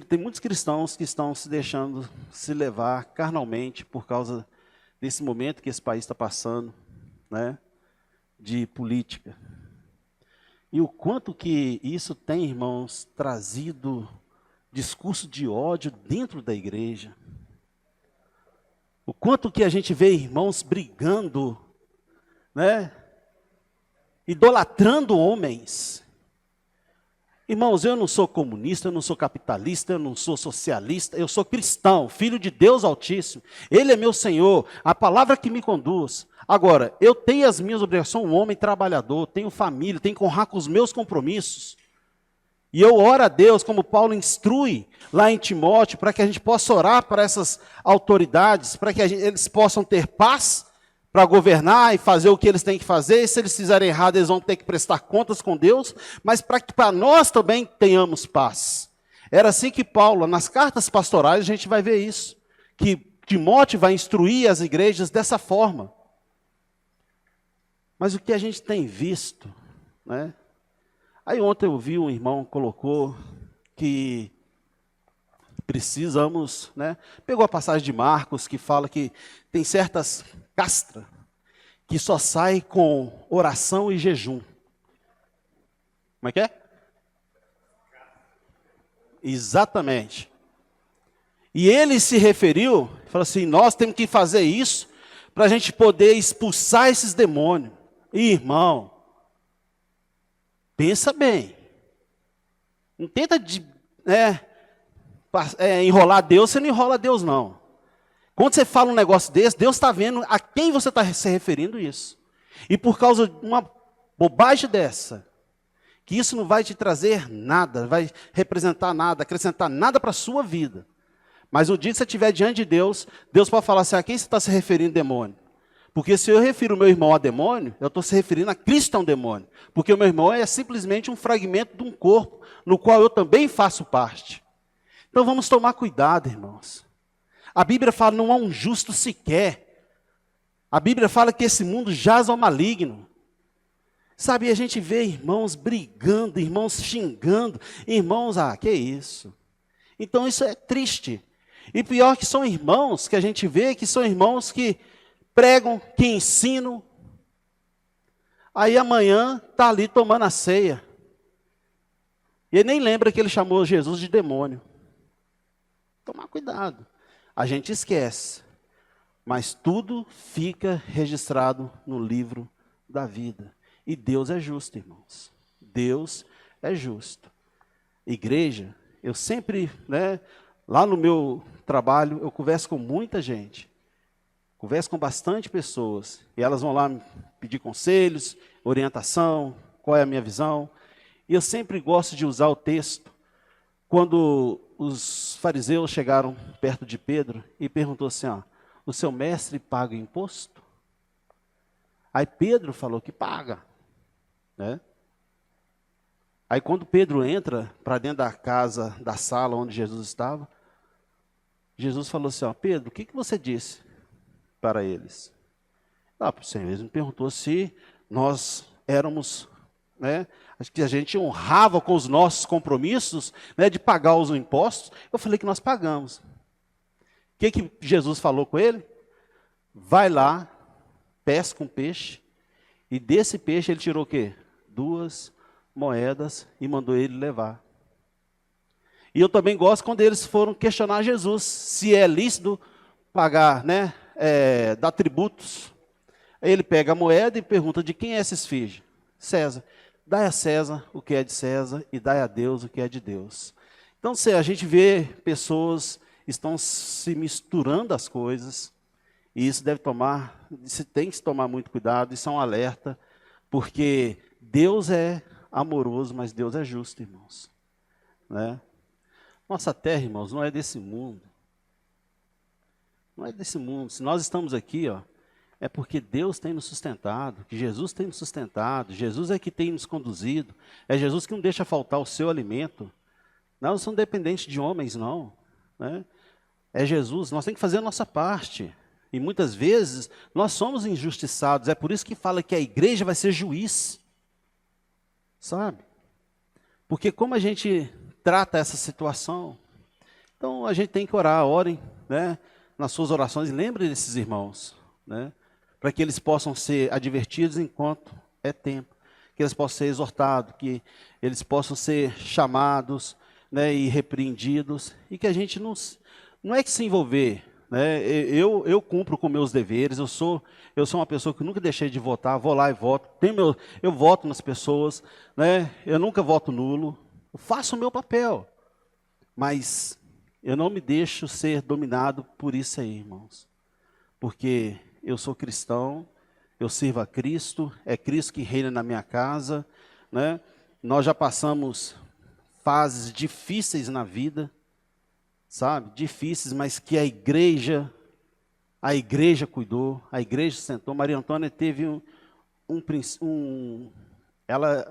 tem muitos cristãos que estão se deixando se levar carnalmente por causa desse momento que esse país está passando, né, de política. E o quanto que isso tem, irmãos, trazido discurso de ódio dentro da igreja. O quanto que a gente vê irmãos brigando, né, idolatrando homens. Irmãos, eu não sou comunista, eu não sou capitalista, eu não sou socialista, eu sou cristão, filho de Deus Altíssimo. Ele é meu Senhor, a palavra que me conduz. Agora, eu tenho as minhas obrigações, sou um homem trabalhador, tenho família, tenho que honrar com os meus compromissos. E eu oro a Deus, como Paulo instrui lá em Timóteo, para que a gente possa orar para essas autoridades, para que eles possam ter paz para governar e fazer o que eles têm que fazer. E se eles fizerem errado, eles vão ter que prestar contas com Deus, mas para que para nós também tenhamos paz. Era assim que Paulo, nas cartas pastorais, a gente vai ver isso, que Timóteo vai instruir as igrejas dessa forma. Mas o que a gente tem visto, né? Aí ontem eu vi um irmão colocou que precisamos, né? Pegou a passagem de Marcos que fala que tem certas castras que só sai com oração e jejum. Como é que é? Exatamente. E ele se referiu, falou assim, nós temos que fazer isso para a gente poder expulsar esses demônios. E, irmão, pensa bem. Não tenta enrolar Deus, você não enrola Deus, não. Quando você fala um negócio desse, Deus está vendo a quem você está se referindo isso. E por causa de uma bobagem dessa, que isso não vai te trazer nada, vai representar nada, acrescentar nada para a sua vida. Mas o dia que você estiver diante de Deus, Deus pode falar assim, a quem você está se referindo, demônio? Porque se eu refiro o meu irmão a demônio, eu estou se referindo a Cristo a um demônio. Porque o meu irmão é simplesmente um fragmento de um corpo, no qual eu também faço parte. Então vamos tomar cuidado, irmãos. A Bíblia fala, não há um justo sequer. A Bíblia fala que esse mundo jaz ao maligno. Sabe, a gente vê irmãos brigando, irmãos xingando, irmãos, que isso? Então isso é triste. E pior que são irmãos que a gente vê, que são irmãos que pregam, que ensinam. Aí amanhã está ali tomando a ceia. E ele nem lembra que ele chamou Jesus de demônio. Tomar cuidado. A gente esquece. Mas tudo fica registrado no livro da vida. E Deus é justo, irmãos. Deus é justo. Igreja, eu sempre, lá no meu trabalho, eu converso com muita gente. Converso com bastante pessoas. E elas vão lá me pedir conselhos, orientação, qual é a minha visão. E eu sempre gosto de usar o texto. Quando os fariseus chegaram perto de Pedro e perguntou assim, o seu mestre paga imposto? Aí Pedro falou que paga. Aí quando Pedro entra para dentro da casa, da sala onde Jesus estava, Jesus falou assim, Pedro, o que você disse para eles? O Senhor me perguntou se nós éramos, acho que a gente honrava com os nossos compromissos, de pagar os impostos. Eu falei que nós pagamos. O que Jesus falou com ele? Vai lá, pesca um peixe, e desse peixe ele tirou o quê? 2 moedas e mandou ele levar. E eu também gosto quando eles foram questionar Jesus, se é lícito pagar, dar tributos. Aí ele pega a moeda e pergunta, de quem é essa esfinge? César. Dai a César o que é de César e dai a Deus o que é de Deus. Então, se a gente vê pessoas estão se misturando as coisas, e isso se tem que se tomar muito cuidado, isso é um alerta, porque Deus é amoroso, mas Deus é justo, irmãos. Né? Nossa terra, irmãos, não é desse mundo. Não é desse mundo. Se nós estamos aqui, ó, é porque Deus tem nos sustentado, que Jesus tem nos sustentado, Jesus é que tem nos conduzido, é Jesus que não deixa faltar o seu alimento. Nós não somos dependentes de homens, não. Né? É Jesus, nós temos que fazer a nossa parte. E muitas vezes nós somos injustiçados, é por isso que fala que a igreja vai ser juiz. Sabe? Porque como a gente trata essa situação, então a gente tem que orar, orem, né? Nas suas orações, lembre desses irmãos, né? Para que eles possam ser advertidos enquanto é tempo, que eles possam ser exortados, que eles possam ser chamados, né, e repreendidos, e que a gente não é que se envolver, né? Eu cumpro com meus deveres, eu sou uma pessoa que nunca deixei de votar, vou lá e voto, eu voto nas pessoas, né? Eu nunca voto nulo, eu faço o meu papel, mas eu não me deixo ser dominado por isso aí, irmãos, porque eu sou cristão, eu sirvo a Cristo, é Cristo que reina na minha casa, né? Nós já passamos fases difíceis na vida, sabe? Difíceis, mas que a igreja cuidou, a igreja sentou. Maria Antônia teve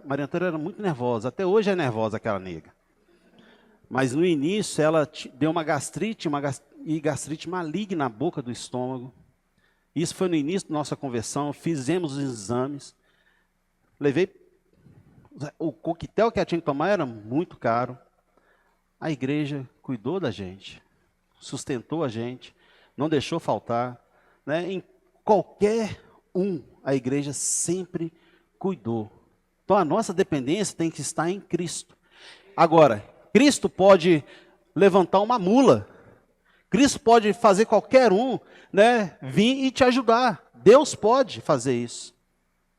Maria Antônia era muito nervosa, até hoje é nervosa aquela nega. Mas no início ela deu uma gastrite maligna na boca do estômago. Isso foi no início da nossa conversão, fizemos os exames, levei, o coquetel que ela tinha que tomar era muito caro. A igreja cuidou da gente, sustentou a gente, não deixou faltar, né? Em qualquer a igreja sempre cuidou. Então a nossa dependência tem que estar em Cristo. Agora, Cristo pode levantar uma mula, Cristo pode fazer qualquer né, vir e te ajudar. Deus pode fazer isso.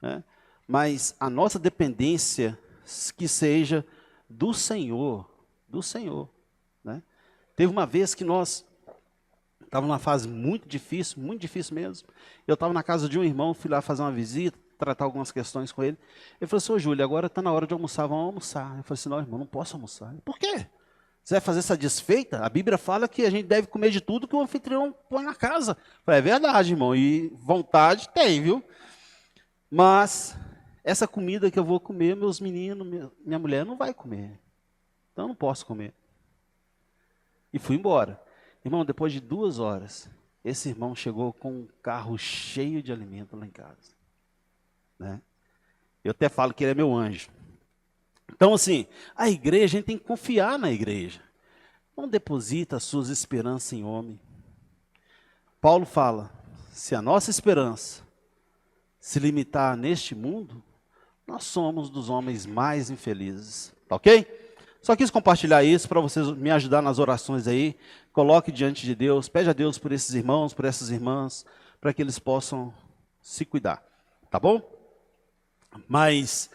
Né? Mas a nossa dependência que seja do Senhor. Do Senhor. Né? Teve uma vez que nós estávamos numa fase muito difícil mesmo. Eu estava na casa de um irmão, fui lá fazer uma visita, tratar algumas questões com ele. Ele falou assim: ô Júlio, agora está na hora de almoçar, vamos almoçar. Eu falei assim: não, irmão, não posso almoçar. Por quê? Você vai fazer essa desfeita? A Bíblia fala que a gente deve comer de tudo que o anfitrião põe na casa. Eu falei: é verdade, irmão, e vontade tem, viu? Mas essa comida que eu vou comer, meus meninos, minha mulher não vai comer. Então eu não posso comer. E fui embora. Irmão, depois de 2 horas, esse irmão chegou com um carro cheio de alimento lá em casa. Né? Eu até falo que ele é meu anjo. Então, assim, a igreja, a gente tem que confiar na igreja. Não deposita as suas esperanças em homem. Paulo fala, se a nossa esperança se limitar neste mundo, nós somos dos homens mais infelizes. Tá ok? Só quis compartilhar isso para vocês me ajudar nas orações aí. Coloque diante de Deus, pede a Deus por esses irmãos, por essas irmãs, para que eles possam se cuidar. Tá bom? Mas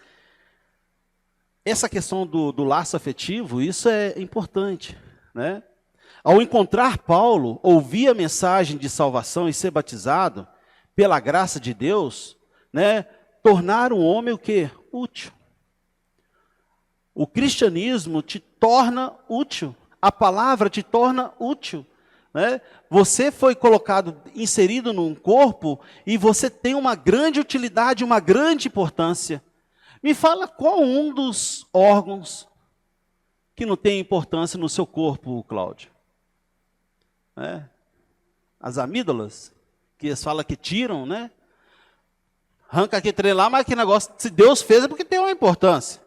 essa questão do laço afetivo, isso é importante, né? Ao encontrar Paulo, ouvir a mensagem de salvação e ser batizado, pela graça de Deus, né? Tornar um homem o quê? Útil. O cristianismo te torna útil, a palavra te torna útil. Né? Você foi colocado, inserido num corpo, e você tem uma grande utilidade, uma grande importância. Me fala qual um dos órgãos que não tem importância no seu corpo, Cláudio? As amígdalas, que eles falam que tiram, né? Arranca aquele trem lá, mas que negócio, se Deus fez é porque tem uma importância.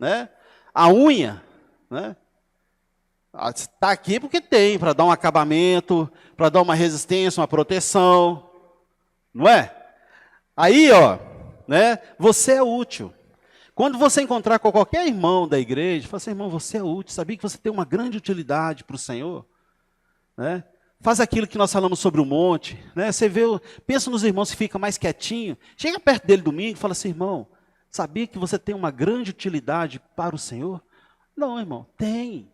Né? A unha, né? Está aqui porque tem, para dar um acabamento, para dar uma resistência, uma proteção. Não é? Aí, ó, né? Você é útil. Quando você encontrar com qualquer irmão da igreja, fala assim: irmão, você é útil, sabia que você tem uma grande utilidade para o Senhor? Né? Faz aquilo que nós falamos sobre o monte, né? Você vê, pensa nos irmãos que ficam mais quietinhos, chega perto dele domingo e fala assim: irmão, Sabia que você tem uma grande utilidade para o Senhor? Não, irmão, tem.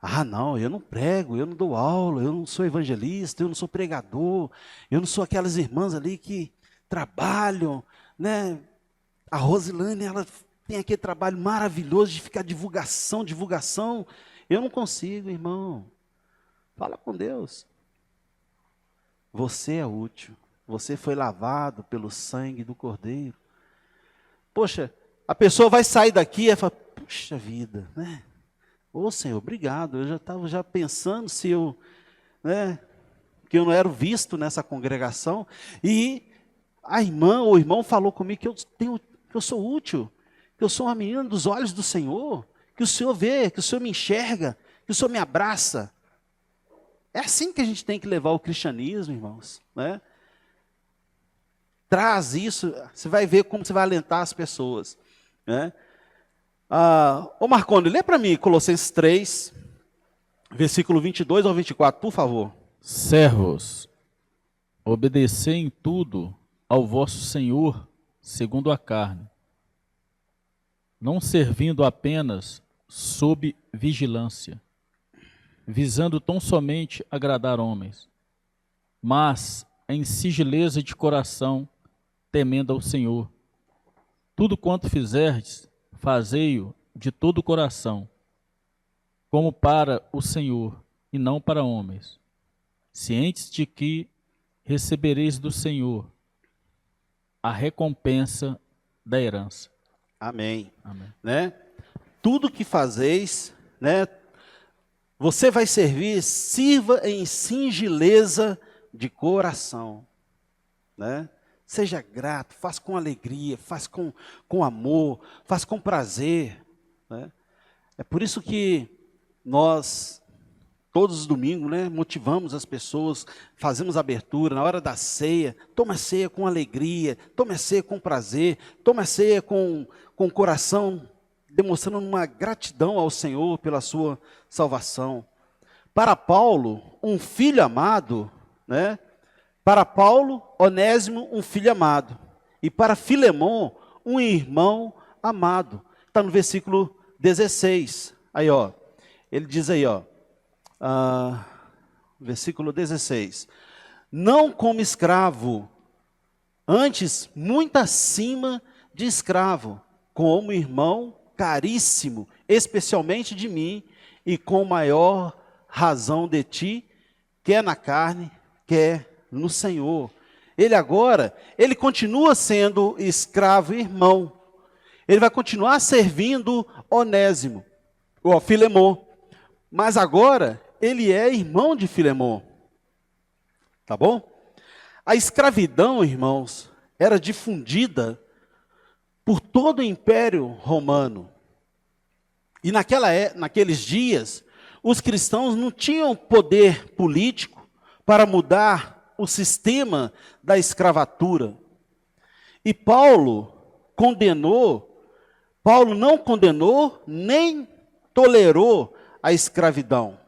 Ah, não, eu não prego, eu não dou aula, eu não sou evangelista, eu não sou pregador, eu não sou aquelas irmãs ali que trabalham, né? A Rosilane, ela tem aquele trabalho maravilhoso de ficar divulgação, divulgação. Eu não consigo, irmão. Fala com Deus. Você é útil. Você foi lavado pelo sangue do Cordeiro. Poxa, a pessoa vai sair daqui e fala, puxa vida, né? Ô Senhor, obrigado. Eu já estava pensando se eu, né, que eu não era visto nessa congregação. E a irmã ou o irmão falou comigo que eu sou útil, que eu sou uma menina dos olhos do Senhor, que o Senhor vê, que o Senhor me enxerga, que o Senhor me abraça. É assim que a gente tem que levar o cristianismo, irmãos, né? Traz isso, você vai ver como você vai alentar as pessoas, né? Ô Marconi, lê para mim Colossenses 3, versículo 22 ao 24, por favor. Servos, obedecei em tudo ao vosso Senhor segundo a carne, não servindo apenas sob vigilância, visando tão somente agradar homens, mas em sigileza de coração, temendo ao Senhor. Tudo quanto fizerdes, fazei-o de todo o coração, como para o Senhor e não para homens, cientes de que recebereis do Senhor a recompensa da herança. Amém. Amém. Né? Tudo que fazeis, né, você vai servir, sirva em singeleza de coração, né? Seja grato, faça com alegria, faça com amor, faça com prazer, né? É por isso que nós, todos os domingos, né, motivamos as pessoas, fazemos abertura, na hora da ceia, toma a ceia com alegria, toma a ceia com prazer, toma a ceia com o coração, demonstrando uma gratidão ao Senhor pela sua salvação. Para Paulo, um filho amado, né? Para Paulo, Onésimo, um filho amado. E para Filemon, um irmão amado. Está no versículo 16. Aí, ó, ele diz aí, ó, versículo 16. Não como escravo, antes muito acima de escravo, como irmão caríssimo, especialmente de mim, e com maior razão de ti, quer na carne, quer no Senhor. Ele continua sendo escravo e irmão. Ele vai continuar servindo Onésimo, ou Filemon. Mas agora, ele é irmão de Filemon. Tá bom? A escravidão, irmãos, era difundida por todo o Império Romano. E naqueles dias, os cristãos não tinham poder político para mudar o sistema da escravatura. E Paulo não condenou nem tolerou a escravidão.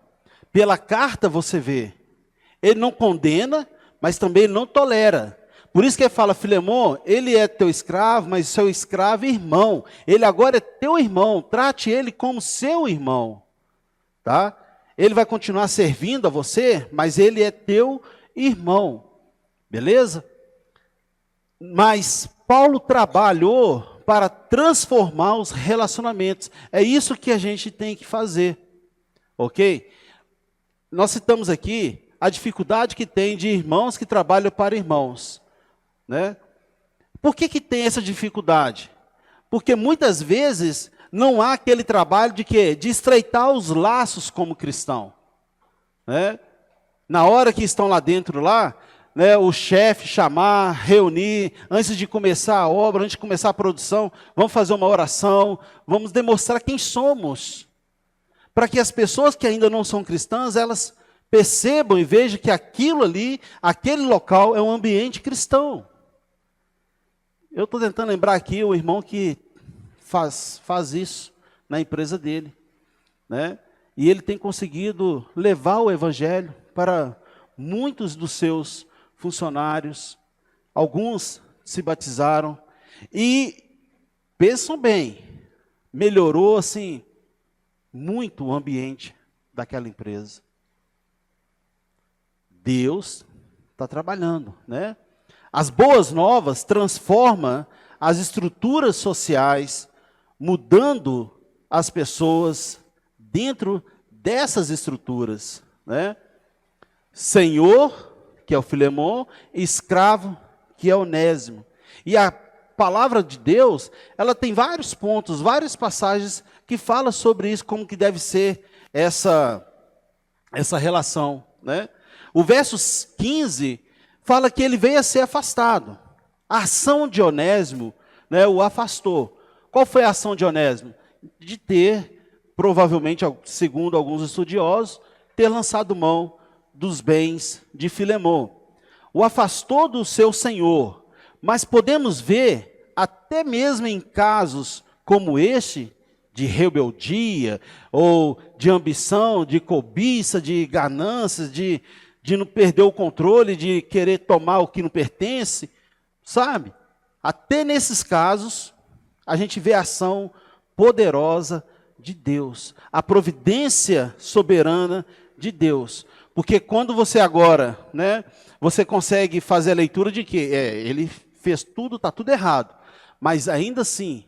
Pela carta você vê, ele não condena, mas também ele não tolera. Por isso que ele fala, Filemon, ele é teu escravo, mas seu escravo é irmão. Ele agora é teu irmão, trate ele como seu irmão. Tá? Ele vai continuar servindo a você, mas ele é teu irmão. Beleza? Mas Paulo trabalhou para transformar os relacionamentos. É isso que a gente tem que fazer. Ok? Nós citamos aqui a dificuldade que tem de irmãos que trabalham para irmãos. Né? Por que tem essa dificuldade? Porque muitas vezes não há aquele trabalho de quê? De estreitar os laços como cristão. Né? Na hora que estão lá dentro, né, o chefe chamar, reunir, antes de começar a obra, antes de começar a produção, vamos fazer uma oração, vamos demonstrar quem somos. Para que as pessoas que ainda não são cristãs, elas percebam e vejam que aquilo ali, aquele local é um ambiente cristão. Eu estou tentando lembrar aqui o irmão que faz isso na empresa dele, né? E ele tem conseguido levar o evangelho para muitos dos seus funcionários. Alguns se batizaram. E, pensam bem, melhorou assim muito o ambiente daquela empresa. Deus está trabalhando, né? As boas novas transformam as estruturas sociais, mudando as pessoas dentro dessas estruturas, né? Senhor, que é o Filemon, escravo, que é Onésimo. E a palavra de Deus, ela tem vários pontos, várias passagens que falam sobre isso, como que deve ser essa relação, né? O verso 15 fala que ele veio a ser afastado. A ação de Onésimo, né, o afastou. Qual foi a ação de Onésimo? De ter, provavelmente, segundo alguns estudiosos, ter lançado mão dos bens de Filemon. O afastou do seu senhor. Mas podemos ver, até mesmo em casos como este, de rebeldia, ou de ambição, de cobiça, de ganâncias, de não perder o controle, de querer tomar o que não pertence, sabe? Até nesses casos, a gente vê a ação poderosa de Deus, a providência soberana de Deus. Porque quando você agora, né, você consegue fazer a leitura de que ele fez tudo, está tudo errado, mas ainda assim,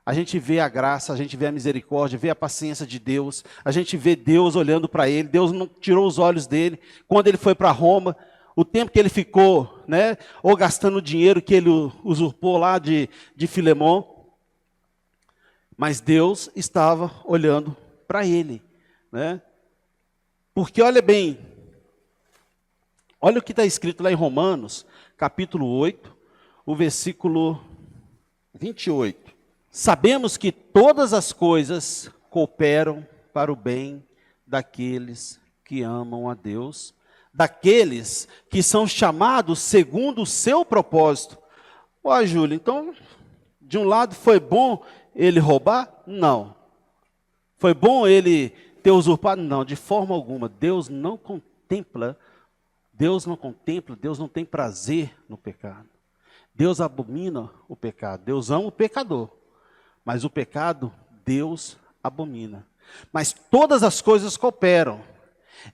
a gente vê a graça, a gente vê a misericórdia, vê a paciência de Deus, a gente vê Deus olhando para ele, Deus não tirou os olhos dele. Quando ele foi para Roma, o tempo que ele ficou, né, ou gastando o dinheiro que ele usurpou lá de Filemon, mas Deus estava olhando para ele, né? Porque olha bem, olha o que está escrito lá em Romanos, capítulo 8, o versículo 28. Sabemos que todas as coisas cooperam para o bem daqueles que amam a Deus, daqueles que são chamados segundo o seu propósito. Ó, Júlio, então, de um lado foi bom ele roubar? Não. Foi bom ele ter usurpado? Não, de forma alguma. Deus não contempla, Deus não tem prazer no pecado. Deus abomina o pecado, Deus ama o pecador. Mas o pecado, Deus abomina. Mas todas as coisas cooperam.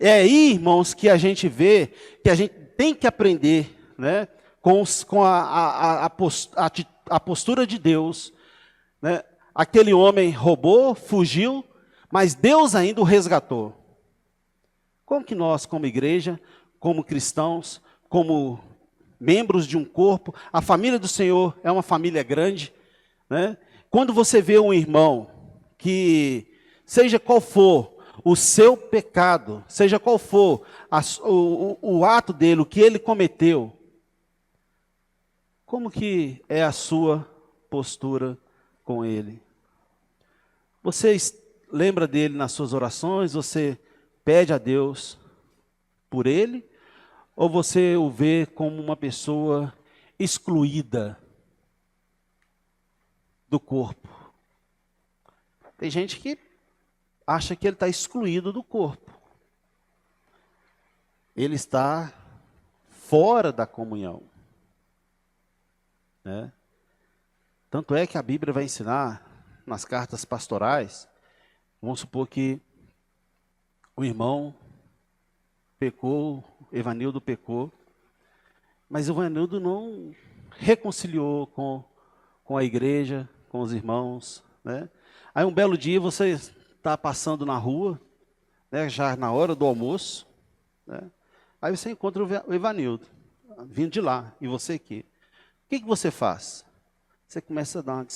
É aí, irmãos, que a gente vê que a gente tem que aprender, né, com a postura de Deus. Né? Aquele homem roubou, fugiu, mas Deus ainda o resgatou. Como que nós, como igreja, como cristãos, como membros de um corpo, a família do Senhor é uma família grande, né? Quando você vê um irmão que, seja qual for o seu pecado, seja qual for o ato dele, o que ele cometeu, como que é a sua postura com ele? Você lembra dele nas suas orações? Você pede a Deus por ele? Ou você o vê como uma pessoa excluída do corpo? Tem gente que acha que ele está excluído do corpo. Ele está fora da comunhão. Né? Tanto é que a Bíblia vai ensinar, nas cartas pastorais, vamos supor que o irmão pecou, Evanildo pecou, mas o Evanildo não reconciliou com a igreja, com os irmãos, né? Aí um belo dia você está passando na rua, né, já na hora do almoço, né? Aí você encontra o Evanildo, vindo de lá, e você aqui. O que você faz? Você começa a dar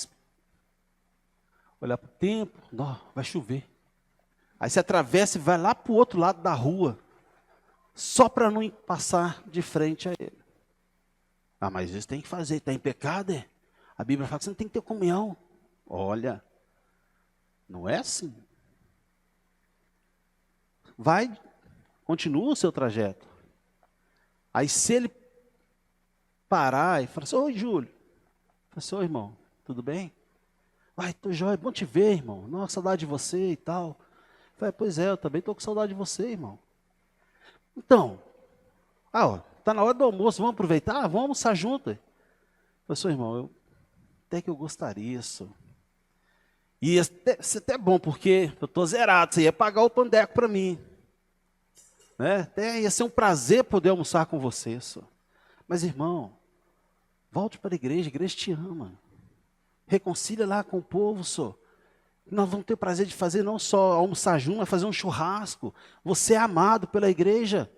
olhar para o tempo, vai chover. Aí você atravessa e vai lá para o outro lado da rua, só para não passar de frente a ele. Ah, mas isso tem que fazer, está em pecado, é? A Bíblia fala que você não tem que ter comunhão. Olha, não é assim. Vai, continua o seu trajeto. Aí se ele parar e falar assim, oi Júlio, fala assim, oi irmão, tudo bem? Vai, tô jóia, bom te ver, irmão. Nossa, saudade de você e tal. Falei, pois é, eu também estou com saudade de você, irmão. Então, tá na hora do almoço, vamos aproveitar? Vamos almoçar junto. Eu falei, irmão, Até que eu gostaria, só. E isso até bom, porque eu estou zerado, você ia pagar o pandeco para mim. Né? Até ia ser um prazer poder almoçar com você, só. Mas, irmão, volte para a igreja te ama. Reconcilia lá com o povo, só. Nós vamos ter o prazer de fazer não só almoçar junto, mas fazer um churrasco. Você é amado pela igreja.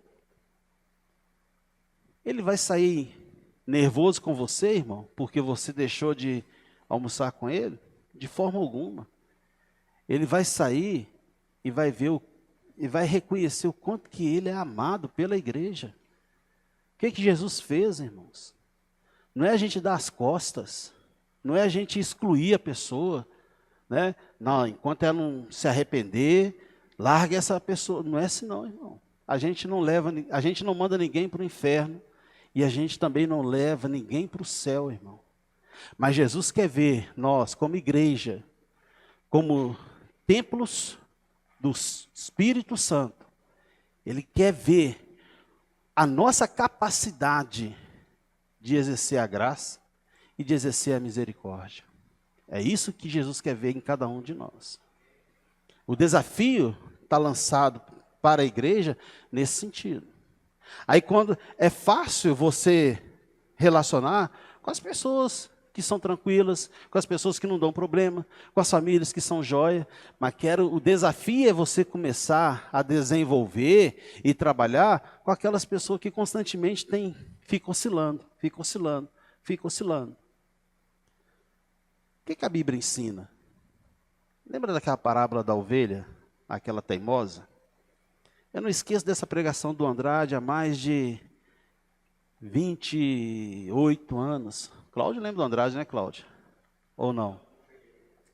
Ele vai sair nervoso com você, irmão, porque você deixou de almoçar com ele? De forma alguma. Ele vai sair e vai ver e vai reconhecer o quanto que ele é amado pela igreja. O que Jesus fez, irmãos? Não é a gente dar as costas, não é a gente excluir a pessoa, né? Não, enquanto ela não se arrepender, largue essa pessoa. Não é assim não, irmão. A gente não manda ninguém para o inferno e a gente também não leva ninguém para o céu, irmão. Mas Jesus quer ver nós, como igreja, como templos do Espírito Santo. Ele quer ver a nossa capacidade de exercer a graça e de exercer a misericórdia. É isso que Jesus quer ver em cada um de nós. O desafio está lançado para a igreja nesse sentido. Aí quando é fácil você relacionar com as pessoas que são tranquilas, com as pessoas que não dão problema, com as famílias que são joia, mas o desafio é você começar a desenvolver e trabalhar com aquelas pessoas que constantemente ficam oscilando. O que a Bíblia ensina? Lembra daquela parábola da ovelha, aquela teimosa? Eu não esqueço dessa pregação do Andrade há mais de 28 anos. Cláudio lembra do Andrade, né, Cláudio? Ou não?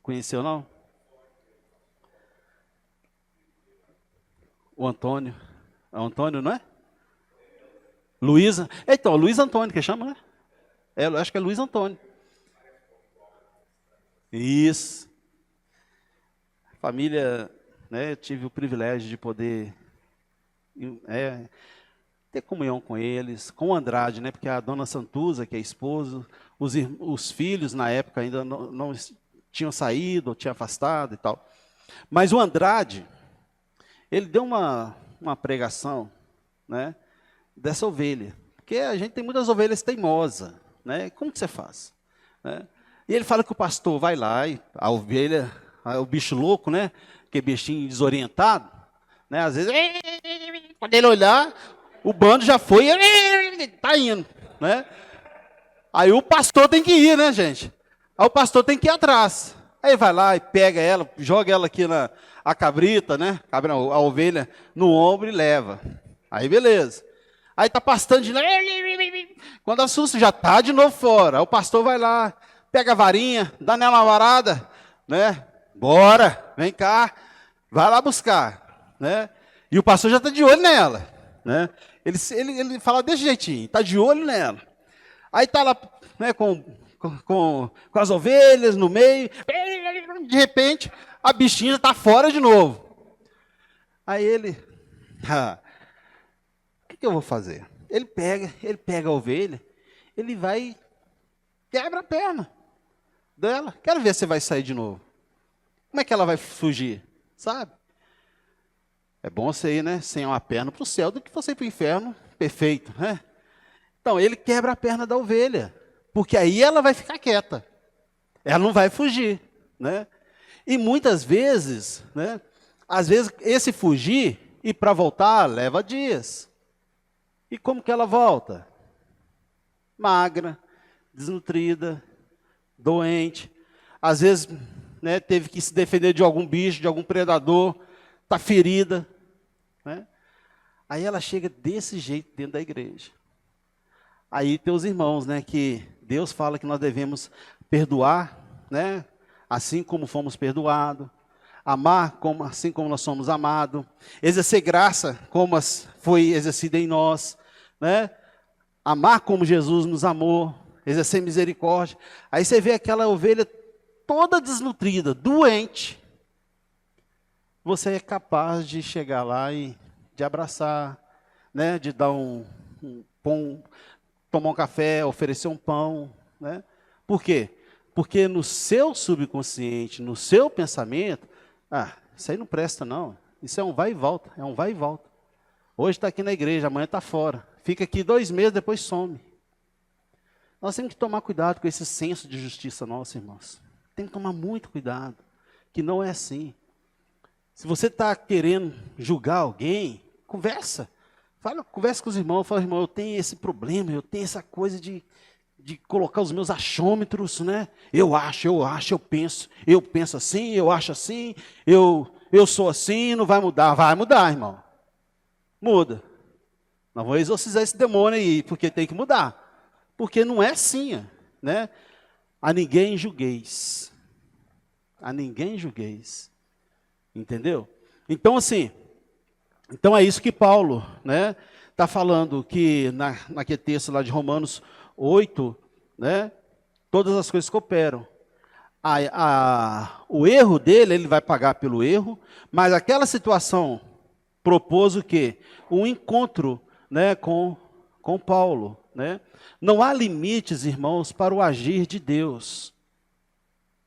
Conheceu, não? O Antônio. É o Antônio, não é? Luísa. Então, Luiz Antônio, que chama, né? Eu acho que é Luiz Antônio. Isso. Família, né, eu tive o privilégio de poder ter comunhão com eles, com o Andrade, né, porque a dona Santuza, que é esposa, os filhos na época ainda não tinham saído, ou tinham afastado e tal. Mas o Andrade, ele deu uma pregação, né, dessa ovelha, porque a gente tem muitas ovelhas teimosas, né, como que você faz? Né? E ele fala que o pastor vai lá e a ovelha, o bicho louco, né, que é bichinho desorientado, né, às vezes, quando ele olhar, o bando já foi, está indo, né? Aí o pastor tem que ir, né, gente? Aí o pastor tem que ir atrás. Aí vai lá e pega ela, joga ela aqui a cabrita, né? A ovelha no ombro e leva. Aí beleza. Aí tá pastando de novo. Quando assusta, já tá de novo fora. Aí o pastor vai lá, pega a varinha, dá nela uma varada, né? Bora, vem cá, vai lá buscar, né? E o pastor já está de olho nela, né? Ele fala desse jeitinho, está de olho nela. Aí está lá, né, com as ovelhas no meio, de repente, a bichinha está fora de novo. Aí ele, o que eu vou fazer? Ele pega a ovelha, ele vai e quebra a perna dela. Quero ver se vai sair de novo. Como é que ela vai fugir? Sabe? É bom você ir, né, sem uma perna para o céu do que você ir para o inferno, perfeito, né? Então, ele quebra a perna da ovelha, porque aí ela vai ficar quieta. Ela não vai fugir, né? E muitas vezes, né, às vezes esse fugir e para voltar leva dias. E como que ela volta? Magra, desnutrida, doente. Às vezes, né, teve que se defender de algum bicho, de algum predador, está ferida. Né? Aí ela chega desse jeito dentro da igreja. Aí tem os irmãos, né, que Deus fala que nós devemos perdoar, né, assim como fomos perdoados, amar assim como nós somos amados, exercer graça como foi exercida em nós, né, amar como Jesus nos amou, exercer misericórdia. Aí você vê aquela ovelha toda desnutrida, doente. Você é capaz de chegar lá e de abraçar, né, de dar um pão, tomar um café, oferecer um pão, né? Por quê? Porque no seu subconsciente, no seu pensamento, isso aí não presta não. Isso é um vai e volta, é um vai e volta. Hoje está aqui na igreja, amanhã está fora. Fica aqui 2 meses, depois some. Nós temos que tomar cuidado com esse senso de justiça nosso, irmãos. Tem que tomar muito cuidado, que não é assim. Se você está querendo julgar alguém, conversa. Conversa com os irmãos, fala, irmão, eu tenho esse problema, eu tenho essa coisa de colocar os meus achômetros, né? Eu acho, eu penso assim, eu acho assim, eu sou assim, não vai mudar. Vai mudar, irmão. Muda. Não vou exorcizar esse demônio aí, porque tem que mudar. Porque não é assim, né? A ninguém julgueis. A ninguém julgueis. Entendeu? Então, assim, então é isso que Paulo, né, está falando, que naquele texto lá de Romanos 8, né, todas as coisas cooperam. O erro dele, ele vai pagar pelo erro, mas aquela situação propôs o quê? Um encontro, né, com Paulo, né? Não há limites, irmãos, para o agir de Deus.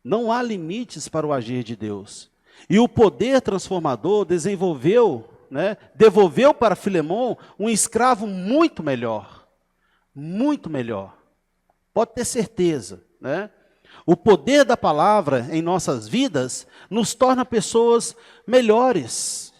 Não há limites para o agir de Deus. E o poder transformador desenvolveu, né, devolveu para Filemon um escravo muito melhor. Muito melhor. Pode ter certeza, né? O poder da palavra em nossas vidas nos torna pessoas melhores.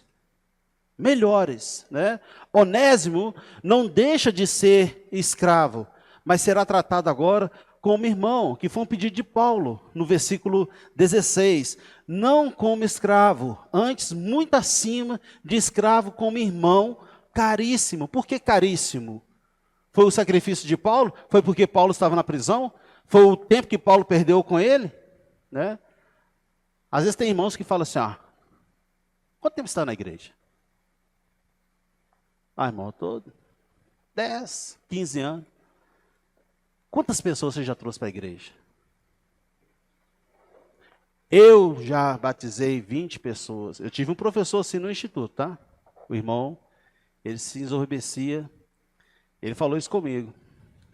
Melhores, né? Onésimo não deixa de ser escravo, mas será tratado agora como irmão, que foi um pedido de Paulo, no versículo 16. Não como escravo, antes muito acima de escravo, como irmão caríssimo. Por que caríssimo? Foi o sacrifício de Paulo? Foi porque Paulo estava na prisão? Foi o tempo que Paulo perdeu com ele? Né? Às vezes tem irmãos que falam assim, quanto tempo está na igreja? Irmão, eu estou 10, 15 anos. Quantas pessoas você já trouxe para a igreja? Eu já batizei 20 pessoas. Eu tive um professor assim no instituto, tá? O irmão, ele se ensorbecia. Ele falou isso comigo.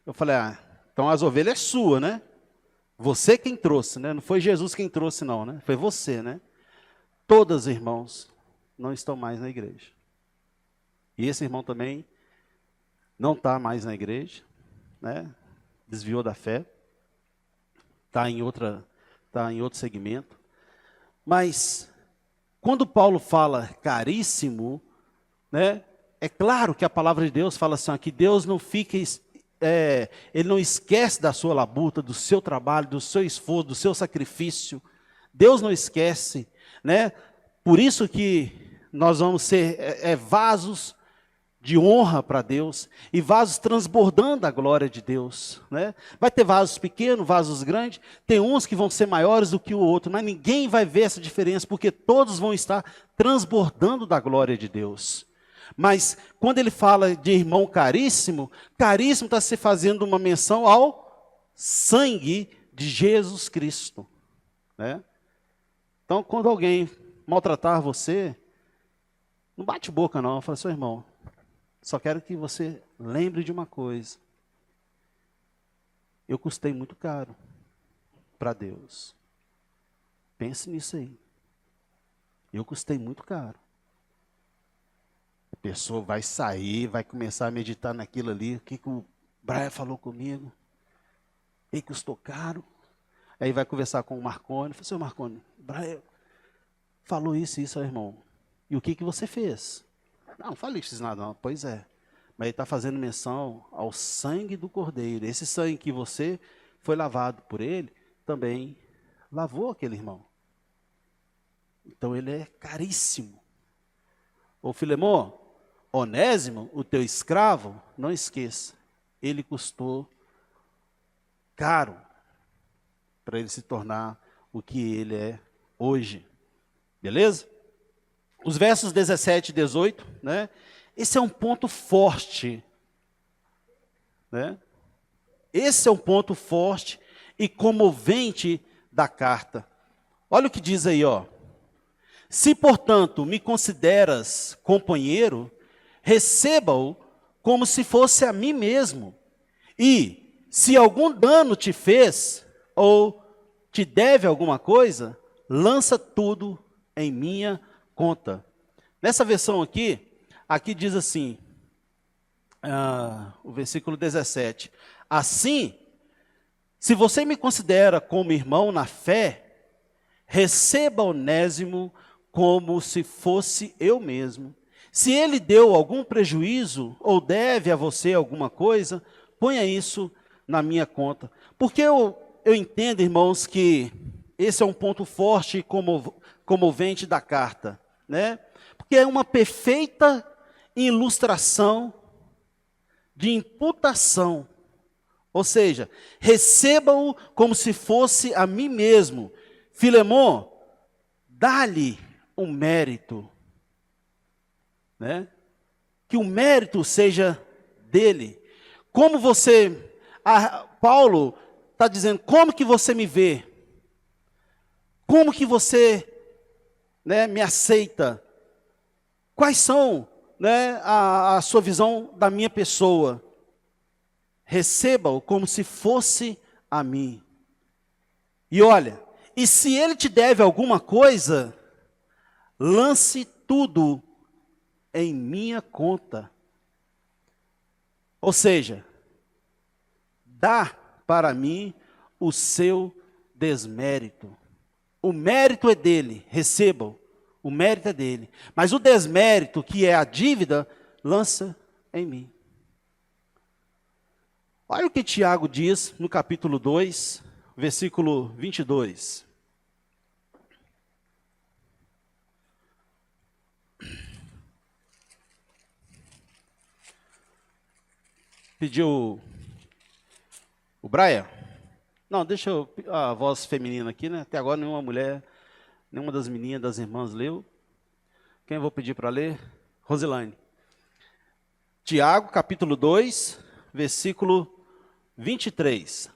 Eu falei, então as ovelhas é sua, né? Você quem trouxe, né? Não foi Jesus quem trouxe não, né? Foi você, né? Todas, irmãos, não estão mais na igreja. E esse irmão também não está mais na igreja, né? Desviou da fé, está em outro segmento. Mas, quando Paulo fala caríssimo, né? É claro que a palavra de Deus fala assim, que Deus não fica, Ele não esquece da sua labuta, do seu trabalho, do seu esforço, do seu sacrifício. Deus não esquece, né? Por isso que nós vamos ser vasos de honra para Deus, e vasos transbordando a glória de Deus, né? Vai ter vasos pequenos, vasos grandes, tem uns que vão ser maiores do que o outro, mas ninguém vai ver essa diferença, porque todos vão estar transbordando da glória de Deus. Mas, quando ele fala de irmão caríssimo, caríssimo está se fazendo uma menção ao sangue de Jesus Cristo, né? Então, quando alguém maltratar você, não bate boca não, fala, seu irmão, só quero que você lembre de uma coisa. Eu custei muito caro para Deus. Pense nisso aí. Eu custei muito caro. A pessoa vai sair, vai começar a meditar naquilo ali. O que o Brian falou comigo? Ele custou caro. Aí vai conversar com o Marconi. Falei, seu Marconi, Brian falou isso, irmão. E o que você fez? Não falei isso nada não. Pois é. Mas ele está fazendo menção ao sangue do Cordeiro. Esse sangue que você foi lavado por ele, também lavou aquele irmão. Então ele é caríssimo. Ô Filemon, Onésimo, o teu escravo, não esqueça. Ele custou caro para ele se tornar o que ele é hoje. Beleza? Os versos 17 e 18, né? Esse é um ponto forte, né? Esse é um ponto forte e comovente da carta. Olha o que diz aí, ó. Se, portanto, me consideras companheiro, receba-o como se fosse a mim mesmo. E, se algum dano te fez, ou te deve alguma coisa, lança tudo em minha conta. Nessa versão aqui diz assim, o versículo 17. Assim, se você me considera como irmão na fé, receba Onésimo como se fosse eu mesmo. Se ele deu algum prejuízo ou deve a você alguma coisa, ponha isso na minha conta. Porque eu entendo, irmãos, que esse é um ponto forte e comovente da carta, né? Porque é uma perfeita ilustração de imputação. Ou seja, receba-o como se fosse a mim mesmo. Filemon, dá-lhe um mérito, né? Que o mérito seja dele. Como você, Paulo está dizendo, como que você me vê? Como que você, né, me aceita? Quais são, né, a sua visão da minha pessoa? Receba-o como se fosse a mim. E olha, e se ele te deve alguma coisa, lance tudo em minha conta. Ou seja, dá para mim o seu desmérito. O mérito é dele, receba-o. O mérito é dele. Mas o desmérito, que é a dívida, lança em mim. Olha o que Tiago diz no capítulo 2, versículo 22. Pediu o Brian? Não, deixa eu, a voz feminina aqui, né? Até agora nenhuma mulher, nenhuma das meninas, das irmãs leu. Quem eu vou pedir para ler? Roselaine. Tiago, capítulo 2, versículo 23.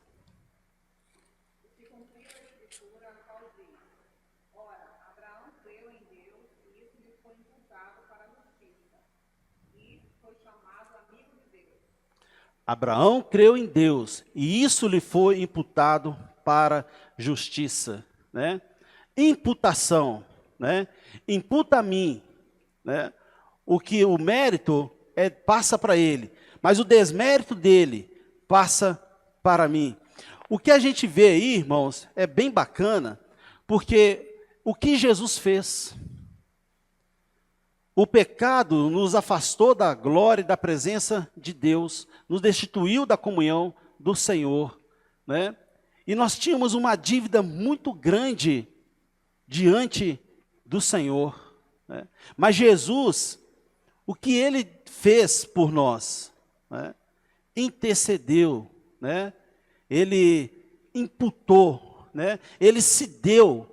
Abraão creu em Deus, e isso lhe foi imputado para justiça, né? Imputação, né? Imputa a mim, né? O mérito passa para ele, mas o desmérito dele passa para mim. O que a gente vê aí, irmãos, é bem bacana, porque o que Jesus fez? O pecado nos afastou da glória e da presença de Deus, nos destituiu da comunhão do Senhor, né? E nós tínhamos uma dívida muito grande diante do Senhor, né? Mas Jesus, o que Ele fez por nós, né? Intercedeu, né? Ele imputou, né? Ele se deu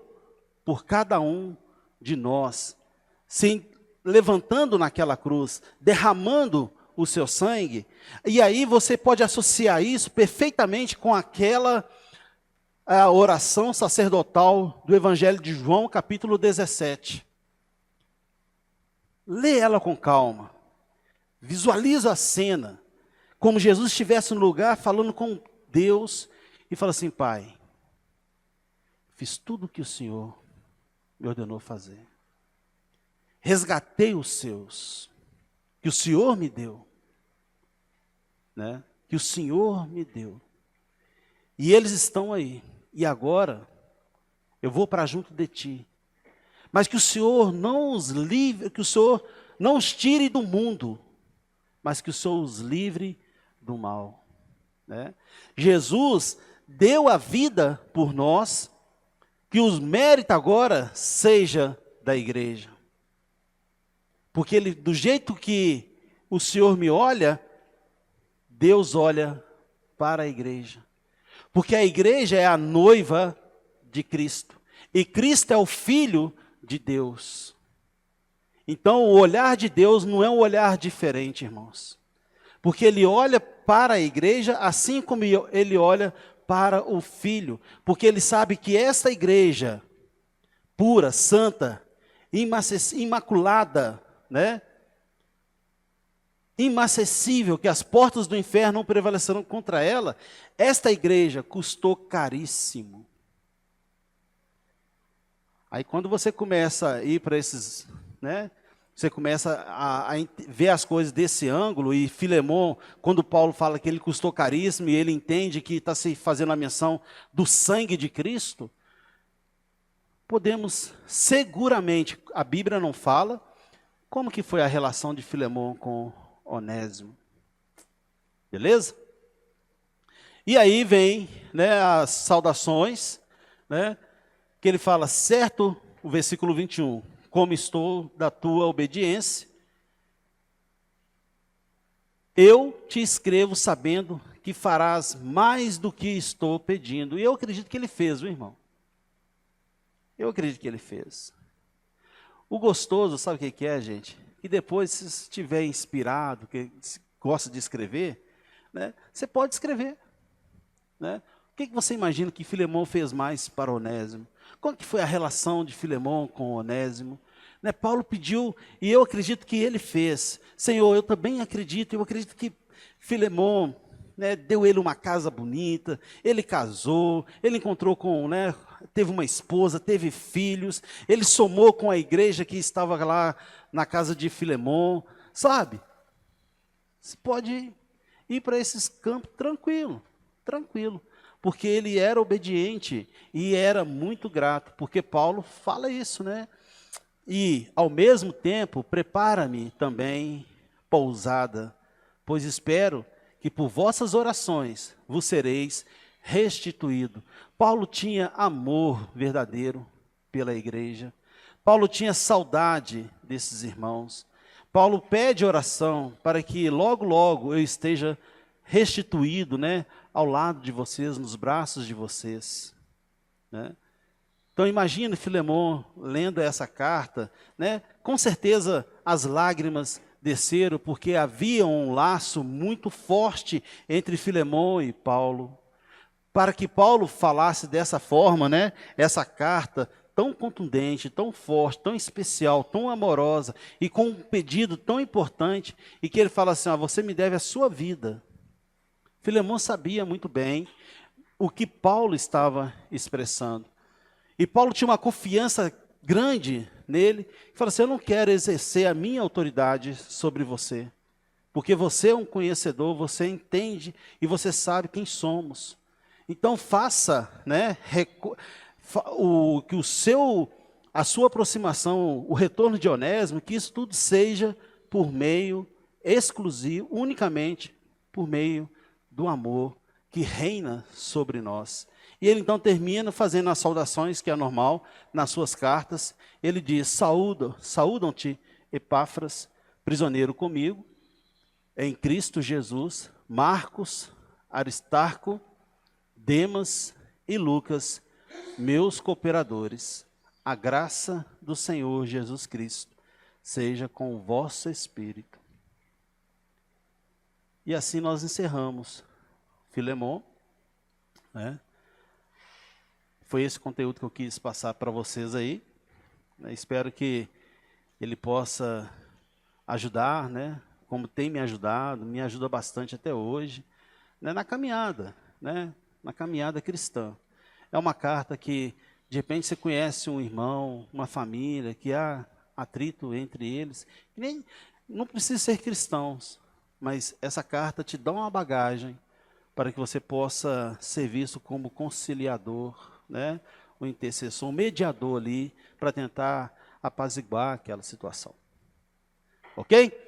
por cada um de nós, levantando naquela cruz, derramando o seu sangue. E aí você pode associar isso perfeitamente com aquela oração sacerdotal do Evangelho de João, capítulo 17. Lê ela com calma. Visualiza a cena, como Jesus estivesse no lugar falando com Deus e fala assim: Pai, fiz tudo o que o Senhor me ordenou fazer. Resgatei os seus, que o Senhor me deu, né? Que o Senhor me deu. E eles estão aí. E agora, eu vou para junto de ti. Mas que o Senhor não os livre, que o Senhor não os tire do mundo, mas que o Senhor os livre do mal, né? Jesus deu a vida por nós, que os méritos agora seja da igreja. Porque do jeito que o Senhor me olha, Deus olha para a igreja. Porque a igreja é a noiva de Cristo. E Cristo é o Filho de Deus. Então o olhar de Deus não é um olhar diferente, irmãos. Porque Ele olha para a igreja assim como Ele olha para o Filho. Porque Ele sabe que esta igreja, pura, santa, imaculada, né? Inacessível, que as portas do inferno não prevalecerão contra ela, esta igreja custou caríssimo. Aí quando você começa a ir para esses, né, você começa a ver as coisas desse ângulo, e Filemon, quando Paulo fala que ele custou caríssimo, e ele entende que está se fazendo a menção do sangue de Cristo, podemos seguramente, a Bíblia não fala, como que foi a relação de Filemon com Onésimo. Beleza? E aí vem, né, as saudações, né, que ele fala, certo, o versículo 21, como estou da tua obediência, eu te escrevo sabendo que farás mais do que estou pedindo. E eu acredito que ele fez, viu, irmão? Eu acredito que ele fez. O gostoso, sabe o que é, gente? Que depois, se estiver inspirado, que gosta de escrever, né, você pode escrever. Né? O que você imagina que Filemon fez mais para Onésimo? Qual que foi a relação de Filemon com Onésimo? Né, Paulo pediu, e eu acredito que ele fez. Senhor, eu também acredito, eu acredito que Filemon, né, deu ele uma casa bonita, ele casou, ele encontrou com, né, teve uma esposa, teve filhos, ele somou com a igreja que estava lá na casa de Filemon, sabe? Você pode ir para esses campos tranquilo, tranquilo, porque ele era obediente e era muito grato, porque Paulo fala isso, né? E, ao mesmo tempo, prepara-me também pousada, pois espero que por vossas orações vos sereis restituído. Paulo tinha amor verdadeiro pela igreja. Paulo tinha saudade desses irmãos. Paulo pede oração para que logo, logo eu esteja restituído, né, ao lado de vocês, nos braços de vocês, né? Então imagine Filemon lendo essa carta, né? Com certeza as lágrimas desceram, porque havia um laço muito forte entre Filemon e Paulo. Para que Paulo falasse dessa forma, né? Essa carta tão contundente, tão forte, tão especial, tão amorosa, e com um pedido tão importante, e que ele fala assim, você me deve a sua vida. Filemon sabia muito bem o que Paulo estava expressando. E Paulo tinha uma confiança grande nele, e falou assim, eu não quero exercer a minha autoridade sobre você, porque você é um conhecedor, você entende e você sabe quem somos. Então faça, né, a sua aproximação, o retorno de Onésimo, que isso tudo seja por meio exclusivo, unicamente por meio do amor que reina sobre nós. E ele então termina fazendo as saudações, que é normal, nas suas cartas. Ele diz, saúdam-te, Epáfras, prisioneiro comigo, em Cristo Jesus, Marcos, Aristarco, Demas e Lucas, meus cooperadores. A graça do Senhor Jesus Cristo seja com o vosso espírito. E assim nós encerramos Filemon, né? Foi esse conteúdo que eu quis passar para vocês aí. Espero que ele possa ajudar, né? Como tem me ajudado, me ajuda bastante até hoje, né? Na caminhada, né? Na caminhada cristã. É uma carta que, de repente, você conhece um irmão, uma família, que há atrito entre eles. Não precisa ser cristãos, mas essa carta te dá uma bagagem para que você possa ser visto como conciliador, né? O intercessor, um mediador ali, para tentar apaziguar aquela situação. Ok?